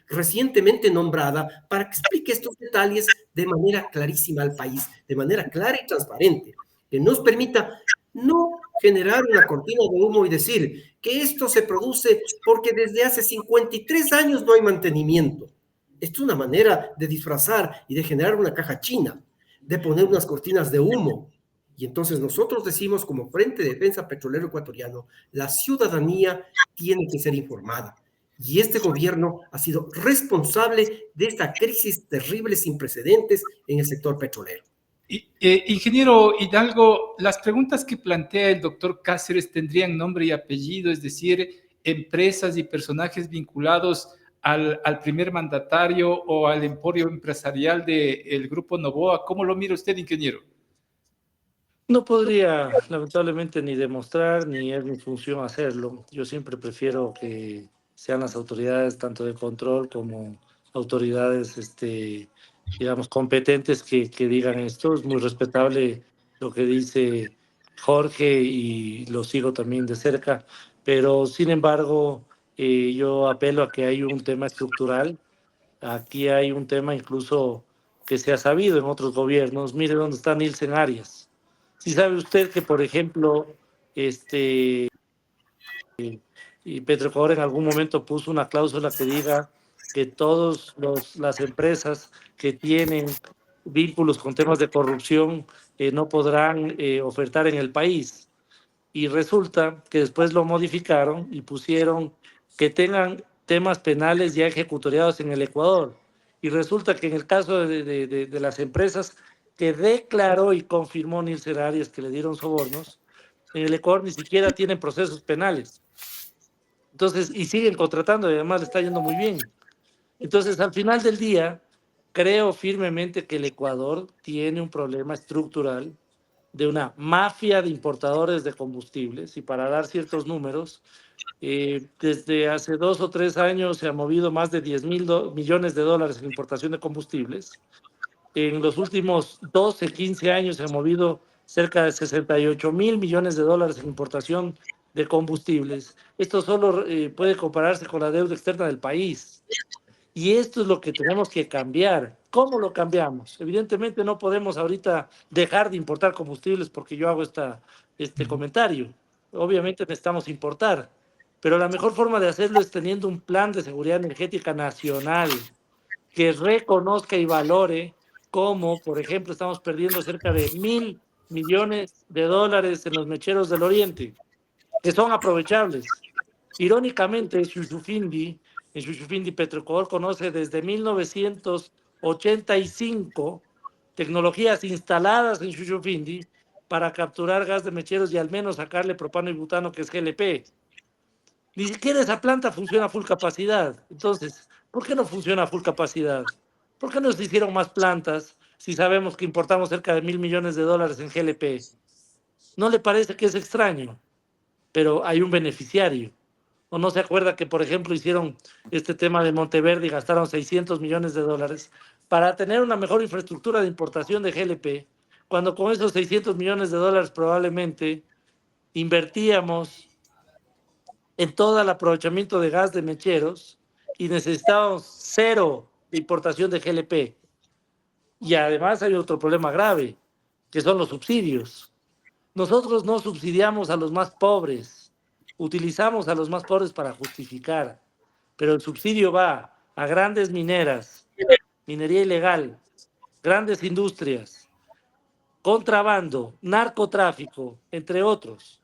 recientemente nombrada para que explique estos detalles de manera clarísima al país, de manera clara y transparente, que nos permita no generar una cortina de humo y decir que esto se produce porque desde hace 53 años no hay mantenimiento. Esto es una manera de disfrazar y de generar una caja china, de poner unas cortinas de humo. Y entonces nosotros decimos, como Frente de Defensa Petrolero Ecuatoriano, la ciudadanía tiene que ser informada. Y este gobierno ha sido responsable de esta crisis terrible sin precedentes en el sector petrolero. Ingeniero Hidalgo, las preguntas que plantea el doctor Cáceres tendrían nombre y apellido, es decir, empresas y personajes vinculados al primer mandatario o al emporio empresarial del Grupo Noboa. ¿Cómo lo mira usted, ingeniero? No podría, lamentablemente, ni demostrar, ni es mi función hacerlo. Yo siempre prefiero que sean las autoridades, tanto de control como autoridades, digamos, competentes que digan esto. Es muy respetable lo que dice Jorge y lo sigo también de cerca, pero sin embargo, yo apelo a que hay un tema estructural. Aquí hay un tema incluso que se ha sabido en otros gobiernos. Mire dónde está Nielsen Arias. Si sabe usted que, por ejemplo, y Petroecuador en algún momento puso una cláusula que diga que todas las empresas que tienen vínculos con temas de corrupción no podrán ofertar en el país. Y resulta que después lo modificaron y pusieron que tengan temas penales ya ejecutoriados en el Ecuador. Y resulta que en el caso de las empresas que declaró y confirmó Nielsen Arias que le dieron sobornos, en el Ecuador ni siquiera tienen procesos penales. Entonces, y siguen contratando y además le está yendo muy bien. Entonces, al final del día, creo firmemente que el Ecuador tiene un problema estructural de una mafia de importadores de combustibles, y para dar ciertos números, desde hace 2 o 3 años se ha movido más de 10.000 millones de dólares en importación de combustibles. En los últimos 12, 15 años se ha movido cerca de 68.000 millones de dólares en importación de combustibles. Esto solo puede compararse con la deuda externa del país. Y esto es lo que tenemos que cambiar. ¿Cómo lo cambiamos? Evidentemente no podemos ahorita dejar de importar combustibles porque yo hago este comentario. Obviamente necesitamos importar, pero la mejor forma de hacerlo es teniendo un plan de seguridad energética nacional que reconozca y valore cómo, por ejemplo, estamos perdiendo cerca de 1.000 millones de dólares en los mecheros del Oriente, que son aprovechables. Irónicamente, Shushufindi Petroecuador conoce desde 1985 tecnologías instaladas en Shushufindi para capturar gas de mecheros y al menos sacarle propano y butano, que es GLP. Ni siquiera esa planta funciona a full capacidad. Entonces, ¿por qué no funciona a full capacidad? ¿Por qué no se hicieron más plantas si sabemos que importamos cerca de 1.000 millones de dólares en GLP? ¿No le parece que es extraño? Pero hay un beneficiario. ¿O no se acuerda que, por ejemplo, hicieron este tema de Monteverde y gastaron 600 millones de dólares para tener una mejor infraestructura de importación de GLP, cuando con esos 600 millones de dólares probablemente invertíamos en todo el aprovechamiento de gas de mecheros y necesitábamos 0 de importación de GLP? Y además hay otro problema grave, que son los subsidios. Nosotros no subsidiamos a los más pobres, utilizamos a los más pobres para justificar, pero el subsidio va a grandes mineras, minería ilegal, grandes industrias, contrabando, narcotráfico, entre otros.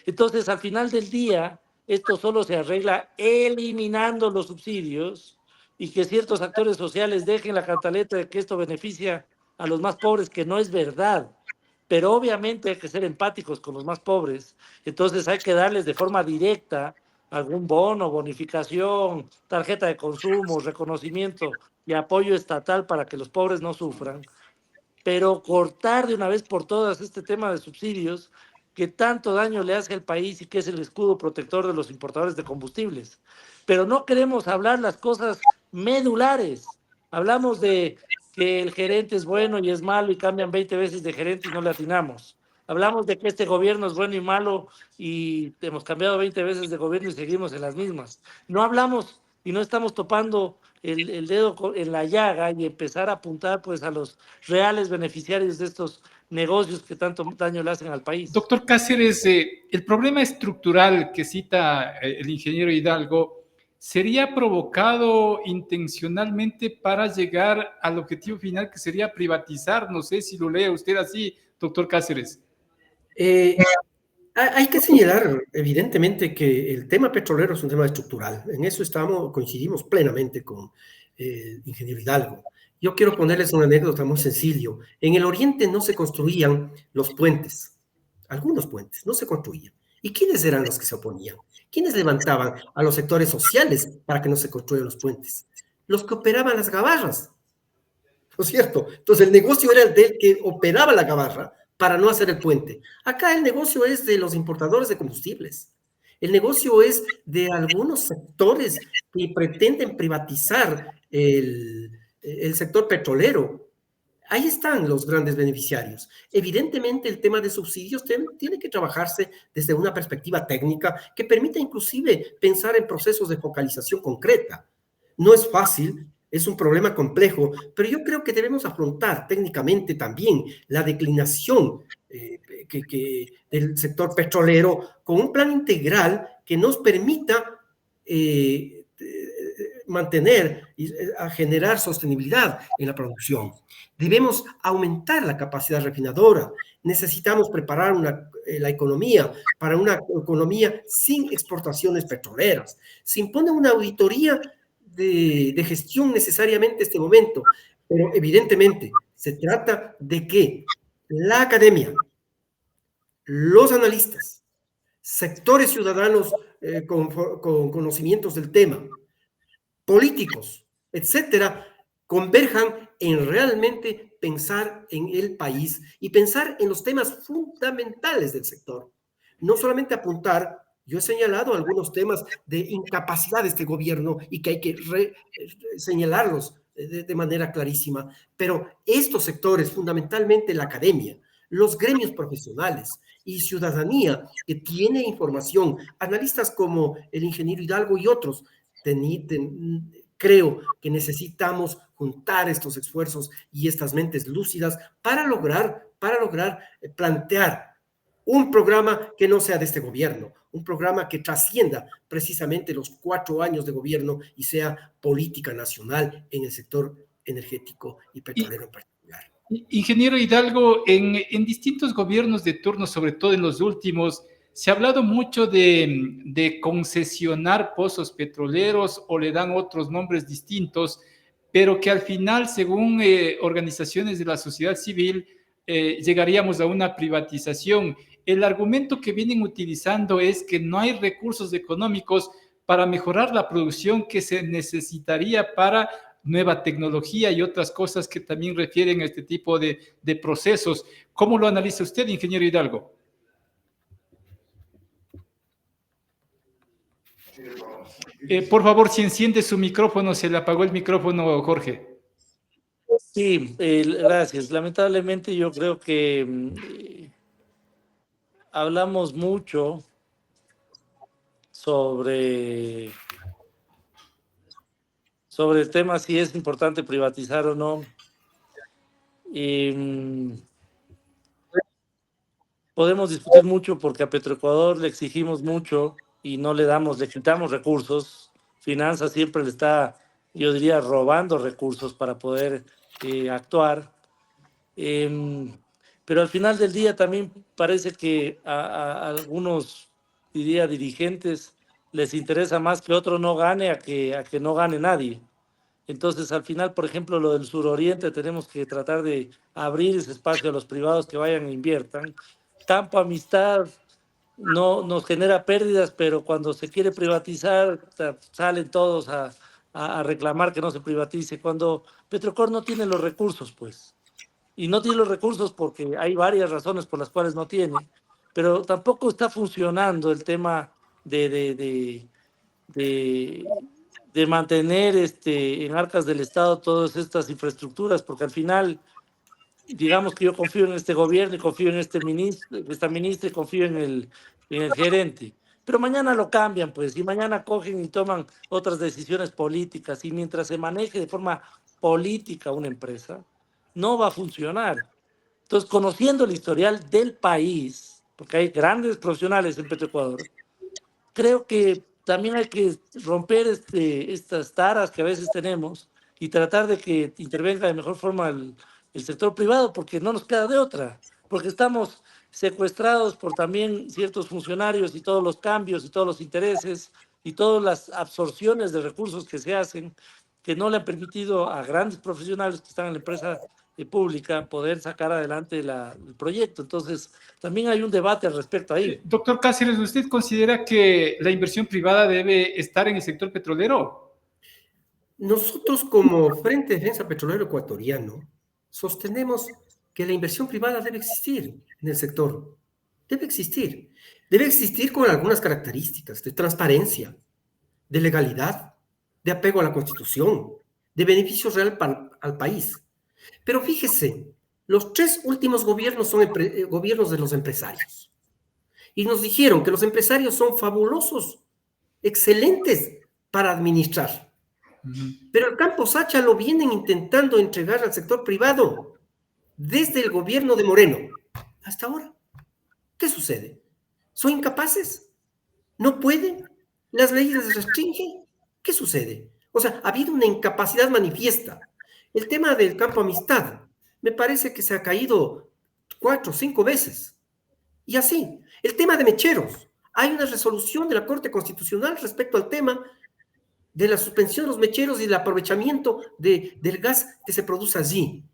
Entonces, al final del día, esto solo se arregla eliminando los subsidios y que ciertos actores sociales dejen la cantaleta de que esto beneficia a los más pobres, que no es verdad. Pero obviamente hay que ser empáticos con los más pobres, entonces hay que darles de forma directa algún bono, bonificación, tarjeta de consumo, reconocimiento y apoyo estatal para que los pobres no sufran. Pero cortar de una vez por todas este tema de subsidios que tanto daño le hace al país y que es el escudo protector de los importadores de combustibles. Pero no queremos hablar las cosas medulares. Hablamos de que el gerente es bueno y es malo y cambian 20 veces de gerente y no le atinamos. Hablamos de que este gobierno es bueno y malo y hemos cambiado 20 veces de gobierno y seguimos en las mismas. No hablamos y no estamos topando el dedo en la llaga y empezar a apuntar pues a los reales beneficiarios de estos negocios que tanto daño le hacen al país. Doctor Cáceres, el problema estructural que cita el ingeniero Hidalgo sería provocado intencionalmente para llegar al objetivo final que sería privatizar. No sé si lo lee usted así, doctor Cáceres. Hay que señalar, evidentemente, que el tema petrolero es un tema estructural. En eso coincidimos plenamente con el ingeniero Hidalgo. Yo quiero ponerles una anécdota muy sencillo. En el oriente no se construían los puentes. Algunos puentes no se construían. ¿Y quiénes eran los que se oponían? ¿Quiénes levantaban a los sectores sociales para que no se construyan los puentes? Los que operaban las gabarras. ¿No es cierto? Entonces el negocio era el del que operaba la gabarra para no hacer el puente. Acá el negocio es de los importadores de combustibles. El negocio es de algunos sectores que pretenden privatizar el sector petrolero. Ahí están los grandes beneficiarios. Evidentemente, el tema de subsidios tiene que trabajarse desde una perspectiva técnica que permita inclusive pensar en procesos de focalización concreta. No es fácil, es un problema complejo, pero yo creo que debemos afrontar técnicamente también la declinación del sector petrolero con un plan integral que nos permita mantener y generar sostenibilidad en la producción. Debemos aumentar la capacidad refinadora. Necesitamos preparar la economía para una economía sin exportaciones petroleras. Se impone una auditoría de gestión necesariamente en este momento, pero evidentemente se trata de que la academia, los analistas, sectores ciudadanos con conocimientos del tema, políticos, etcétera, converjan en realmente pensar en el país y pensar en los temas fundamentales del sector. No solamente apuntar, yo he señalado algunos temas de incapacidad de este gobierno y que hay que señalarlos de manera clarísima, pero estos sectores, fundamentalmente la academia, los gremios profesionales y ciudadanía que tiene información, analistas como el ingeniero Hidalgo y otros, creo que necesitamos juntar estos esfuerzos y estas mentes lúcidas para lograr plantear un programa que no sea de este gobierno, un programa que trascienda precisamente los 4 años de gobierno y sea política nacional en el sector energético y petrolero en particular. Ingeniero Hidalgo, en distintos gobiernos de turno, sobre todo en los últimos, se ha hablado mucho de concesionar pozos petroleros o le dan otros nombres distintos, pero que al final, según organizaciones de la sociedad civil, llegaríamos a una privatización. El argumento que vienen utilizando es que no hay recursos económicos para mejorar la producción que se necesitaría para nueva tecnología y otras cosas que también refieren a este tipo de procesos. ¿Cómo lo analiza usted, ingeniero Hidalgo? Por favor, si enciende su micrófono, se le apagó el micrófono, Jorge. Sí, gracias. Lamentablemente yo creo que hablamos mucho sobre el tema si es importante privatizar o no. Podemos discutir mucho porque a Petroecuador le exigimos mucho y no le quitamos recursos. Finanzas siempre le está, yo diría, robando recursos para poder actuar. Pero al final del día también parece que a algunos, diría, dirigentes les interesa más que otro no gane a que no gane nadie. Entonces, al final, por ejemplo, lo del suroriente, tenemos que tratar de abrir ese espacio a los privados que vayan e inviertan. Campo Amistad no nos genera pérdidas, pero cuando se quiere privatizar, salen todos a reclamar que no se privatice, cuando Petrocor no tiene los recursos, pues. Y no tiene los recursos porque hay varias razones por las cuales no tiene, pero tampoco está funcionando el tema de mantener en arcas del Estado todas estas infraestructuras, porque al final digamos que yo confío en este gobierno y confío en este ministro, esta ministra y confío en el gerente. Pero mañana lo cambian, pues, y mañana cogen y toman otras decisiones políticas, y mientras se maneje de forma política una empresa, no va a funcionar. Entonces, conociendo el historial del país, porque hay grandes profesionales en Petroecuador, creo que también hay que romper estas taras que a veces tenemos y tratar de que intervenga de mejor forma el sector privado, porque no nos queda de otra, porque estamos secuestrados por también ciertos funcionarios y todos los cambios y todos los intereses y todas las absorciones de recursos que se hacen, que no le han permitido a grandes profesionales que están en la empresa pública poder sacar adelante el proyecto. Entonces, también hay un debate al respecto ahí. Doctor Cáceres, ¿usted considera que la inversión privada debe estar en el sector petrolero? Nosotros como Frente de Defensa Petrolero Ecuatoriano sostenemos que la inversión privada debe existir en el sector. Debe existir. Debe existir con algunas características de transparencia, de legalidad, de apego a la Constitución, de beneficio real al país. Pero fíjese, los 3 últimos gobiernos son gobiernos de los empresarios. Y nos dijeron que los empresarios son fabulosos, excelentes para administrar. Pero el campo Sacha lo vienen intentando entregar al sector privado desde el gobierno de Moreno hasta ahora. ¿Qué sucede? ¿Son incapaces? ¿No pueden? ¿Las leyes les restringen? ¿Qué sucede? O sea, ha habido una incapacidad manifiesta. El tema del campo Amistad me parece que se ha caído 4 o 5 veces. Y así, el tema de mecheros. Hay una resolución de la Corte Constitucional respecto al tema de la suspensión de los mecheros y el aprovechamiento del gas que se produce allí.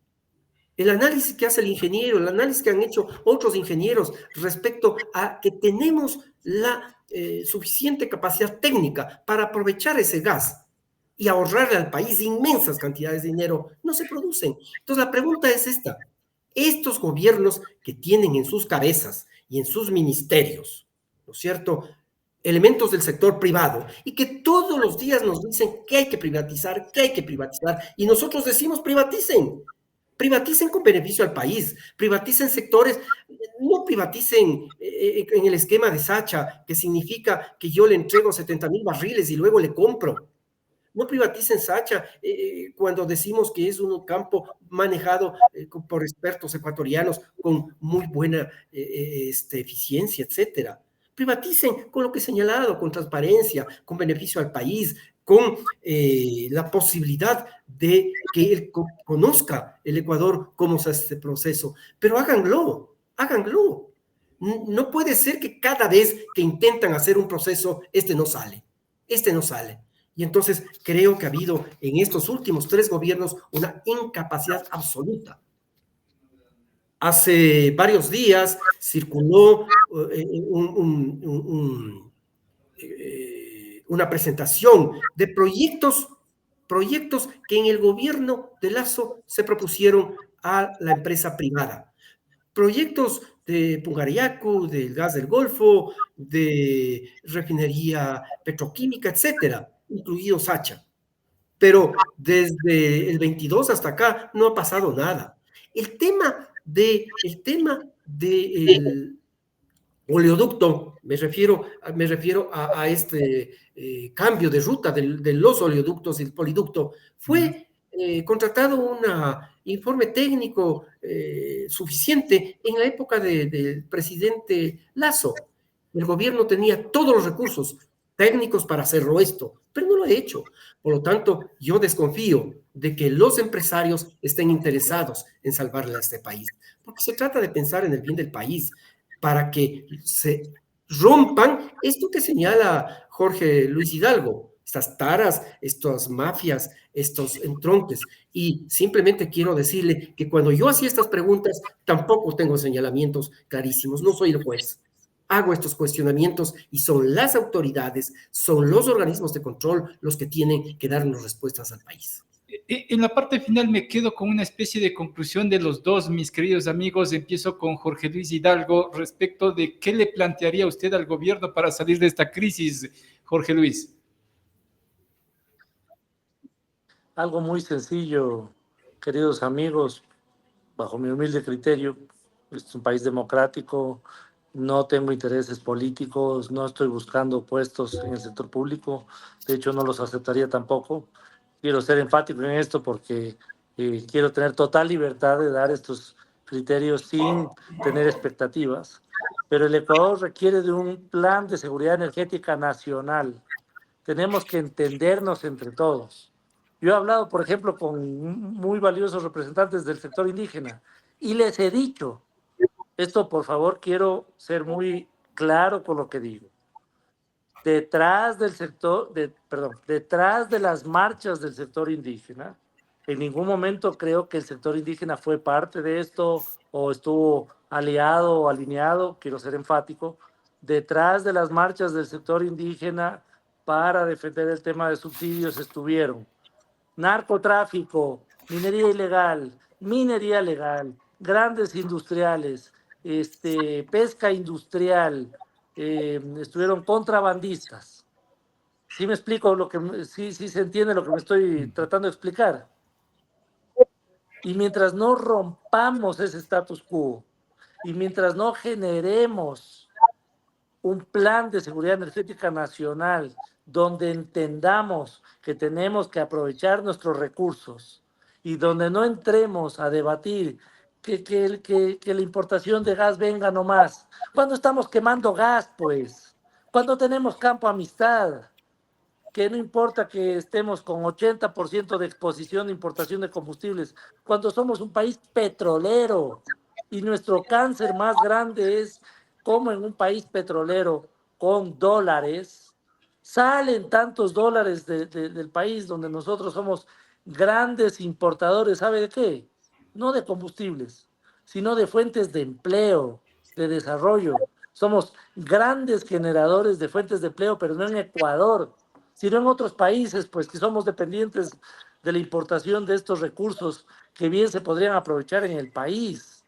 El análisis que hace el ingeniero, el análisis que han hecho otros ingenieros respecto a que tenemos la suficiente capacidad técnica para aprovechar ese gas y ahorrarle al país inmensas cantidades de dinero, no se producen. Entonces la pregunta es esta: estos gobiernos que tienen en sus cabezas y en sus ministerios, ¿no es cierto?, elementos del sector privado y que todos los días nos dicen que hay que privatizar, y nosotros decimos privaticen con beneficio al país, privaticen sectores, no privaticen en el esquema de Sacha, que significa que yo le entrego 70,000 barriles y luego le compro. No privaticen Sacha cuando decimos que es un campo manejado por expertos ecuatorianos con muy buena eficiencia, etcétera. Privaticen con lo que he señalado, con transparencia, con beneficio al país, con la posibilidad de que él conozca el Ecuador cómo se hace este proceso. Pero háganlo. No puede ser que cada vez que intentan hacer un proceso, no sale. Y entonces creo que ha habido en estos últimos 3 gobiernos una incapacidad absoluta. Hace varios días circuló una presentación de proyectos que en el gobierno de Lasso se propusieron a la empresa privada. Proyectos de Pungariacu, del gas del Golfo, de refinería petroquímica, etcétera, incluido Sacha. Pero desde el 22 hasta acá no ha pasado nada. El tema del oleoducto, me refiero a este cambio de ruta de los oleoductos y el poliducto, fue contratado un informe técnico suficiente en la época del presidente Lasso. El gobierno tenía todos los recursos técnicos para hacerlo esto, pero no lo ha hecho. Por lo tanto, yo desconfío de que los empresarios estén interesados en salvarle a este país, porque se trata de pensar en el bien del país, para que se rompan esto que señala Jorge Luis Hidalgo, estas taras, estas mafias, estos entronques. Y simplemente quiero decirle que cuando yo hacía estas preguntas, tampoco tengo señalamientos clarísimos, no soy el juez. Hago estos cuestionamientos y son las autoridades, son los organismos de control los que tienen que darnos respuestas al país. En la parte final me quedo con una especie de conclusión de los dos, mis queridos amigos. Empiezo con Jorge Luis Hidalgo respecto de qué le plantearía usted al gobierno para salir de esta crisis, Jorge Luis. Algo muy sencillo, queridos amigos. bajo mi humilde criterio. Es un país democrático, no tengo intereses políticos, no estoy buscando puestos en el sector público, de hecho no los aceptaría tampoco. Quiero ser enfático en esto porque quiero tener total libertad de dar estos criterios sin tener expectativas. Pero el Ecuador requiere de un plan de seguridad energética nacional. Tenemos que entendernos entre todos. Yo he hablado, por ejemplo, con muy valiosos representantes del sector indígena y les he dicho, esto por favor quiero ser muy claro con lo que digo. Detrás del sector, detrás de las marchas del sector indígena, en ningún momento creo que el sector indígena fue parte de esto o estuvo aliado o alineado, quiero ser enfático, detrás de las marchas del sector indígena para defender el tema de subsidios estuvieron narcotráfico, minería legal, grandes industriales, pesca industrial, estuvieron contrabandistas. ¿Sí me explico sí se entiende lo que me estoy tratando de explicar? Y mientras no rompamos ese status quo y mientras no generemos un plan de seguridad energética nacional donde entendamos que tenemos que aprovechar nuestros recursos y donde no entremos a debatir que la importación de gas venga nomás. Cuando estamos quemando gas, pues, cuando tenemos campo amistad, que no importa que estemos con 80% de exposición de importación de combustibles, cuando somos un país petrolero y nuestro cáncer más grande es como en un país petrolero con dólares, salen tantos dólares del país donde nosotros somos grandes importadores, ¿sabe de qué? No de combustibles, sino de fuentes de empleo, de desarrollo. Somos grandes generadores de fuentes de empleo, pero no en Ecuador, sino en otros países, pues que somos dependientes de la importación de estos recursos que bien se podrían aprovechar en el país.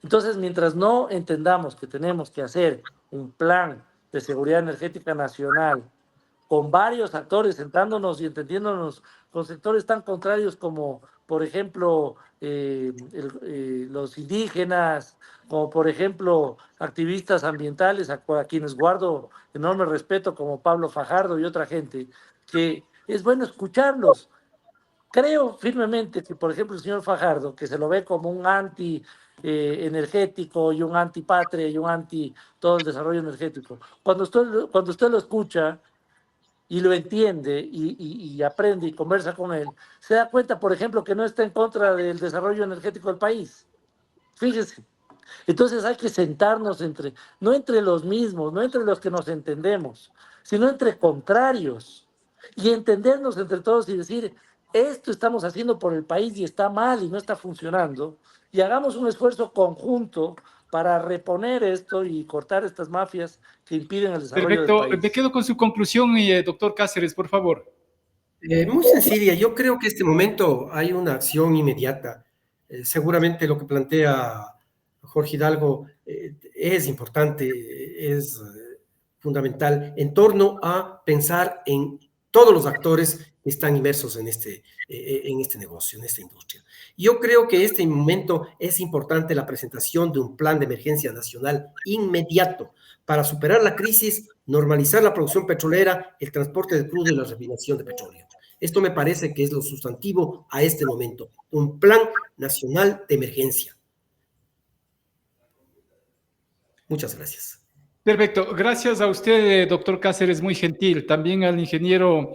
Entonces, mientras no entendamos que tenemos que hacer un plan de seguridad energética nacional con varios actores, sentándonos y entendiéndonos con sectores tan contrarios como, por ejemplo, los indígenas, como por ejemplo activistas ambientales a quienes guardo enorme respeto, como Pablo Fajardo y otra gente, que es bueno escucharlos. Creo firmemente que, por ejemplo, el señor Fajardo, que se lo ve como un anti energético y un antipatria y un anti todo el desarrollo energético, cuando usted lo escucha y lo entiende y aprende y conversa con él, se da cuenta, por ejemplo, que no está en contra del desarrollo energético del país. Fíjese. Entonces hay que sentarnos no entre los mismos, no entre los que nos entendemos, sino entre contrarios y entendernos entre todos y decir, esto estamos haciendo por el país y está mal y no está funcionando, y hagamos un esfuerzo conjunto para reponer esto y cortar estas mafias que impiden el desarrollo del país. Perfecto, me quedo con su conclusión, doctor Cáceres, por favor. Muy sencilla, yo creo que en este momento hay una acción inmediata. Seguramente lo que plantea Jorge Hidalgo es importante, es fundamental en torno a pensar en todos los actores que están inmersos en este negocio, en esta industria. Yo creo que en este momento es importante la presentación de un plan de emergencia nacional inmediato para superar la crisis, normalizar la producción petrolera, el transporte de crudo y la refinación de petróleo. Esto me parece que es lo sustantivo a este momento, un plan nacional de emergencia. Muchas gracias. Perfecto, gracias a usted, doctor Cáceres, muy gentil. También al ingeniero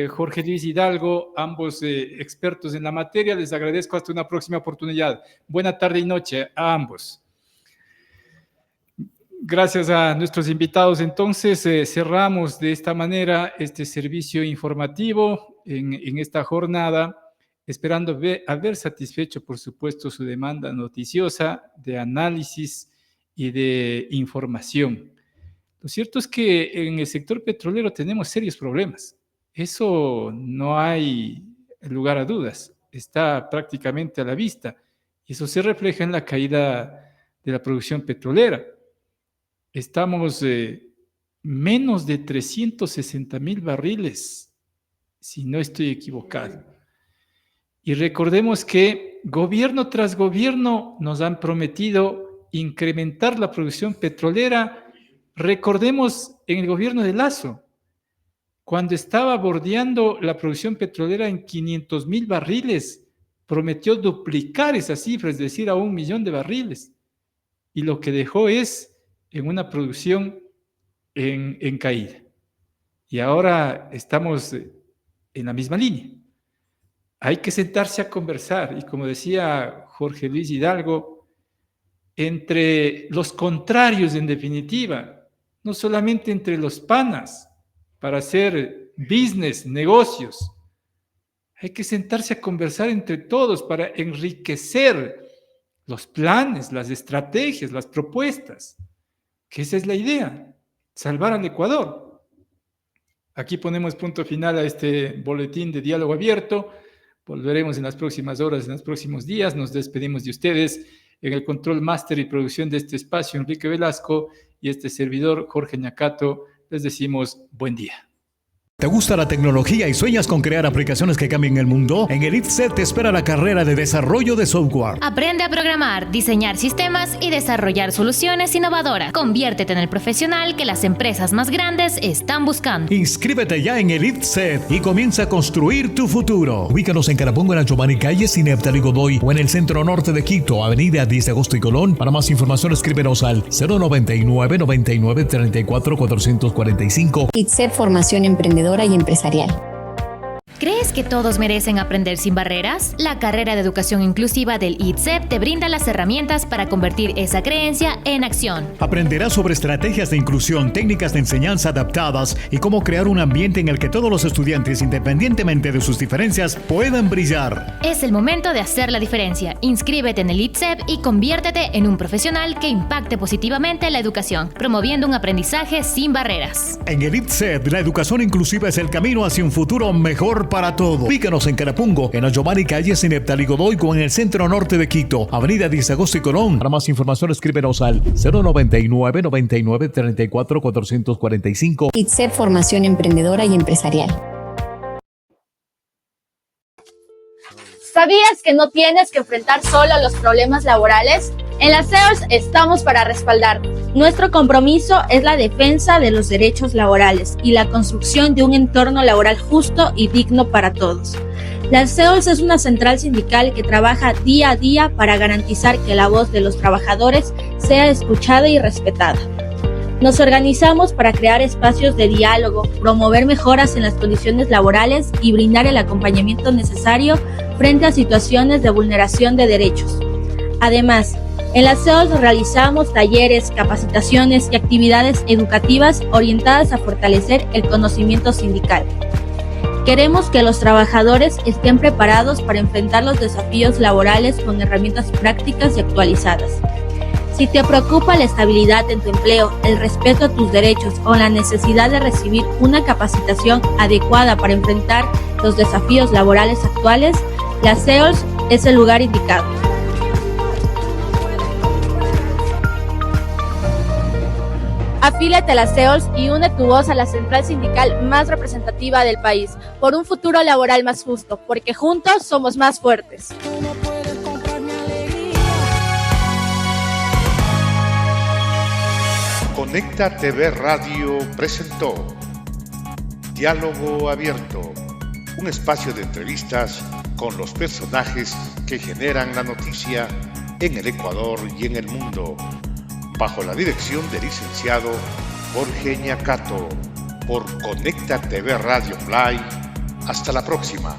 Jorge Luis Hidalgo, ambos expertos en la materia. Les agradezco hasta una próxima oportunidad. Buena tarde y noche a ambos. Gracias a nuestros invitados. Entonces, cerramos de esta manera este servicio informativo en esta jornada, esperando haber satisfecho, por supuesto, su demanda noticiosa de análisis y de información. Lo cierto es que en el sector petrolero tenemos serios problemas. Eso no hay lugar a dudas. Está prácticamente a la vista. Eso se refleja en la caída de la producción petrolera. Estamos menos de 360,000 barriles, si no estoy equivocado. Y recordemos que gobierno tras gobierno nos han prometido incrementar la producción petrolera. Recordemos en el gobierno de Lasso, cuando estaba bordeando la producción petrolera en 500,000 barriles, prometió duplicar esa cifra, es decir, a 1 millón de barriles. Y lo que dejó es en una producción en caída. Y ahora estamos en la misma línea. Hay que sentarse a conversar. Y como decía Jorge Luis Hidalgo, entre los contrarios, en definitiva, no solamente entre los panas, para hacer business, negocios. Hay que sentarse a conversar entre todos para enriquecer los planes, las estrategias, las propuestas. Que esa es la idea, salvar al Ecuador. Aquí ponemos punto final a este boletín de diálogo abierto. Volveremos en las próximas horas, en los próximos días. Nos despedimos de ustedes. En el control máster y producción de este espacio, Enrique Velasco, y este servidor, Jorge Ñacato, les decimos buen día. ¿Te gusta la tecnología y sueñas con crear aplicaciones que cambien el mundo? En el ITSET te espera la carrera de desarrollo de software. Aprende a programar, diseñar sistemas y desarrollar soluciones innovadoras. Conviértete en el profesional que las empresas más grandes están buscando. Inscríbete ya en el ITSET y comienza a construir tu futuro. Ubícanos en Carapungo, en Giovanni Calle, Neftalí Godoy, o en el centro norte de Quito, avenida 10 de Agosto y Colón. Para más información, escríbenos al 099 99 34 445. ITSET Formación Emprendedora y Empresarial. ¿Crees que todos merecen aprender sin barreras? La carrera de educación inclusiva del ITSEP te brinda las herramientas para convertir esa creencia en acción. Aprenderás sobre estrategias de inclusión, técnicas de enseñanza adaptadas y cómo crear un ambiente en el que todos los estudiantes, independientemente de sus diferencias, puedan brillar. Es el momento de hacer la diferencia. Inscríbete en el ITSEP y conviértete en un profesional que impacte positivamente la educación, promoviendo un aprendizaje sin barreras. En el ITSEP, la educación inclusiva es el camino hacia un futuro mejor para todos. Ubícanos en Carapungo, en Giovanni Calle, Neftalí Godoy, o en el centro norte de Quito, avenida 10 de Agosto y Colón. Para más información, escríbenos al 099 99 34 445. ITSEP Formación Emprendedora y Empresarial. ¿Sabías que no tienes que enfrentar solo los problemas laborales? En la CEOLS estamos para respaldarnos. Nuestro compromiso es la defensa de los derechos laborales y la construcción de un entorno laboral justo y digno para todos. La CEOLS es una central sindical que trabaja día a día para garantizar que la voz de los trabajadores sea escuchada y respetada. Nos organizamos para crear espacios de diálogo, promover mejoras en las condiciones laborales y brindar el acompañamiento necesario frente a situaciones de vulneración de derechos. Además, en la CEOLS realizamos talleres, capacitaciones y actividades educativas orientadas a fortalecer el conocimiento sindical. Queremos que los trabajadores estén preparados para enfrentar los desafíos laborales con herramientas prácticas y actualizadas. Si te preocupa la estabilidad en tu empleo, el respeto a tus derechos o la necesidad de recibir una capacitación adecuada para enfrentar los desafíos laborales actuales, la CEOLS es el lugar indicado. Afíliate a la CEOLS y une tu voz a la central sindical más representativa del país, por un futuro laboral más justo, porque juntos somos más fuertes. Conecta TV Radio presentó Diálogo Abierto, un espacio de entrevistas con los personajes que generan la noticia en el Ecuador y en el mundo, bajo la dirección del licenciado Jorge Ñacato, por Conecta TV Radio Online. Hasta la próxima.